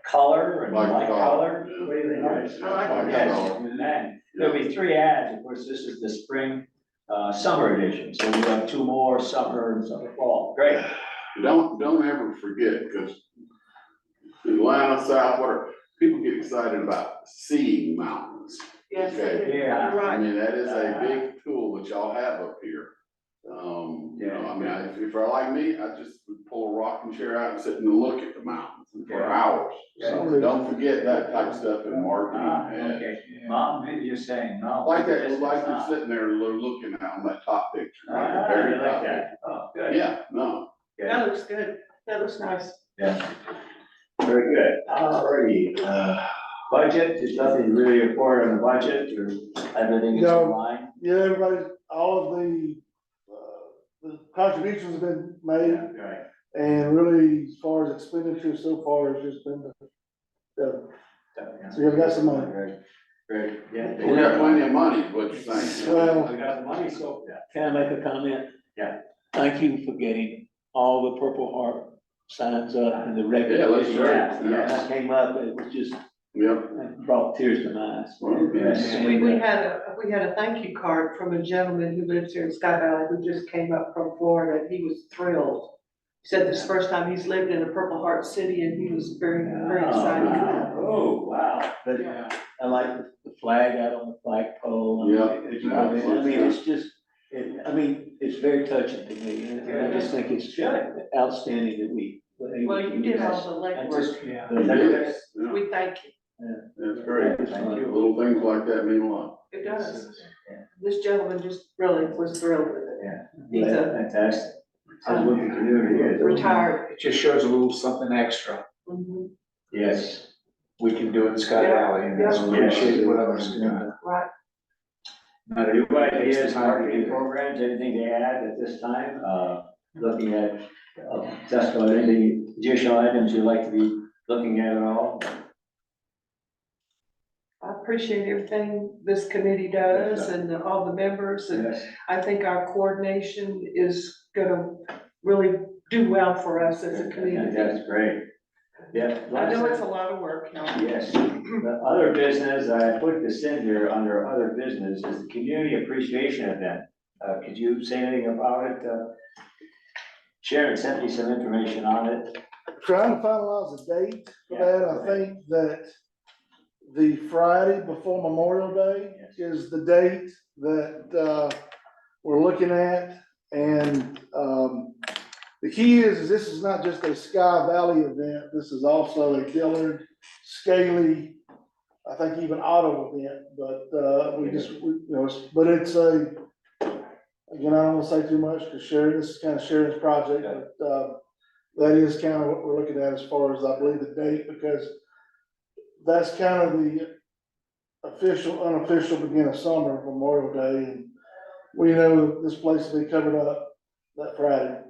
color and Like light color, color? yeah. What do you think? Nice, yeah, I like like Yes, color. and then there'll be 3 ads, of course, this is the spring, summer edition, so we have 2 more, summer and some fall, great. Don't ever forget, because Atlanta, South, whatever, people get excited about seeing mountains. Yes, Okay. they do. Yeah. You're I right. mean, that is a big tool that y'all have up here. I mean, if you're like me, I just would pull a rocking chair out and sit and look at the mountains for Yeah. hours. So Yeah. don't forget that type of stuff in marketing. and Okay, Mom, maybe you're saying no. Like that, This is like you're not. sitting there looking at on that top picture. right, the Ah, very I like top that, oh, good. picture. Yeah, no, That looks good, that looks nice. Yeah. Very good, alrighty, budget, there's nothing really to report on the budget, or everything is No. in line? Yeah, everybody, all of the contributions have been made, Right. and really, as far as expenditures so far, it's just been so you've got some money. Great, yeah. we got plenty of money, is what you're saying. Well- We got the money, so, yeah. Can I make a comment? Yeah. Thank you for getting all the Purple Heart signs up and the Yeah, regular. that's issue. great, When yeah. that came up, it was just, Yep. it brought tears to my eyes. Well, yes. We had a thank you card from a gentleman who lives here in Sky Valley, who just came up from Florida, and he was thrilled. He said this first time he's lived in a Purple Heart City, and he was very, very excited. Oh, wow. But I like the flag out on the flagpole. Yeah. I mean, it's just, it's very touching to me, and I just think it's outstanding that we. were able Well, to you do did this. all the And legwork, just, Yeah. Yes, yeah, we thank you, that's great. Thank you. Little things like that mean a lot. it does. This gentleman just really was thrilled with it. Yeah. He's a Fantastic. Says what the community is. retired. It just shows a little something extra Mhm. Yes. we can do in Sky Yeah. Valley, and Yeah. appreciate what others are doing. Right, New ideas, marketing programs, anything to add at this time? Looking at, just anything, additional items you'd like to be looking at all? I appreciate everything this committee does and all the members, and Yes. I think our coordination is gonna really do well for us as a community. That's great. Yeah. I know it's a lot of work, Helen. Yes, the other business, I put this in here under other business, is the community appreciation event. Could you say anything about it? Sharon sent me some information on it. Trying to finalize a date for that. I think that the Friday before Memorial Day is the date that, we're looking at. And, the key is this is not just a Sky Valley event. This is also a Dillard, Scaly, I think even Otto event, but, but it's a, again, I don't wanna say too much, because Sharon, this is kind of Sharon's project, but, that is kind of what we're looking at as far as, I believe, the date, because that's kind of the official, unofficial beginning of summer, Memorial Day, and we know this place will be covered up that Friday.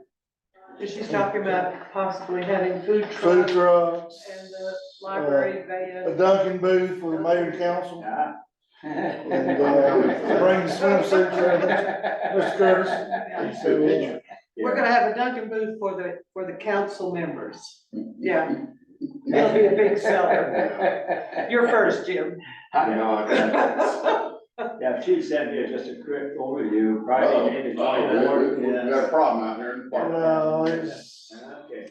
And she's talking about possibly having food Food trucks trucks, and the library a van. Dunkin' booth for the mayor and council, Yeah. and, bring swimsuits there, Mr. Curtis. So, We're gonna have a Dunkin' booth for the council members. Yeah. It'll be a big seller. You're first, Jim. Yeah, she sent me just a quick overview, Friday, May the 24th. We've got a problem out here in the park. no, it's, Okay.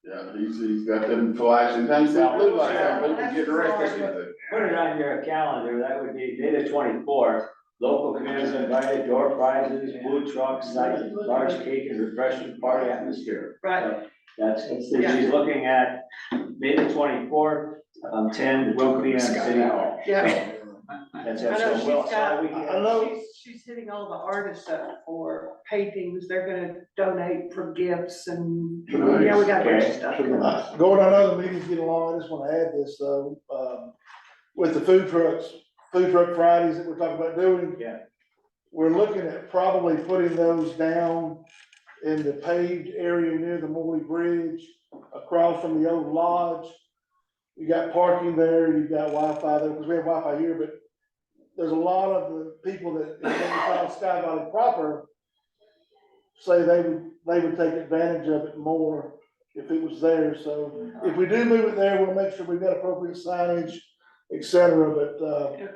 Yeah, he's got them flashing things, that look like that, people getting arrested. Put it on your calendar, that would be May the 24th. Local communities invited, door prizes, food trucks, large cake and refreshment party atmosphere. Right, That's, she's looking at May the 24th, 10, will be on City Hall. yeah. That's I know so well, she's so we I can, know, she's hitting all the artists up for paintings. They're gonna donate for gifts and, yeah, we got a bunch of stuff. Going, I know the meetings get along, I just wanna add this, though, with the food truck Fridays that we're talking about doing. Yeah. We're looking at probably putting those down in the paved area near the Morley Bridge, across from the old lodge. You got parking there, you got Wi-Fi there, because we have Wi-Fi here, but there's a lot of the people that, in Sky Valley proper, say they would take advantage of it more if it was there. So if we do move it there, we'll make sure we've got appropriate signage, et cetera, but,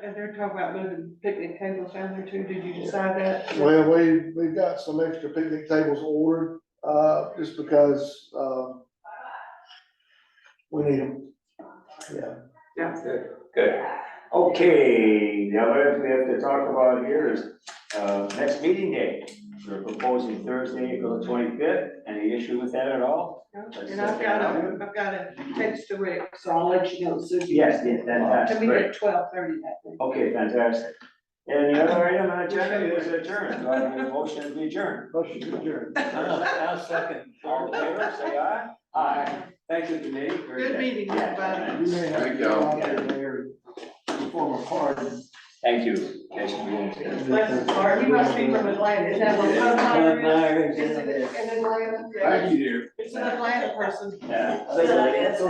And they're talking about moving picnic tables down there too. Did you decide that? well, we've got some extra picnic tables ordered, just because, we need them. Yeah. Yeah. good. Okay, the other thing we have to talk about here is, next meeting day. We're proposing Thursday, April 25th. Any issue with that at all? And I've got a text to Rick, so I'll let you know soon. Yes, that's To meet great. at 12:30 that day. Okay, fantastic. And the other item on the agenda is adjourned. Do I have a motion to be adjourned? Motion to adjourn. I'll second. All in favor, say aye. Aye. Thank you, committee. Very Good meeting, everybody. You may have to go out there, form a card. Thank you. Thanks for being here. Bless his heart. He must be from Atlanta. Is that what Is it in Atlanta? Thank you, dear. It's an Atlanta person. Yeah. So that is-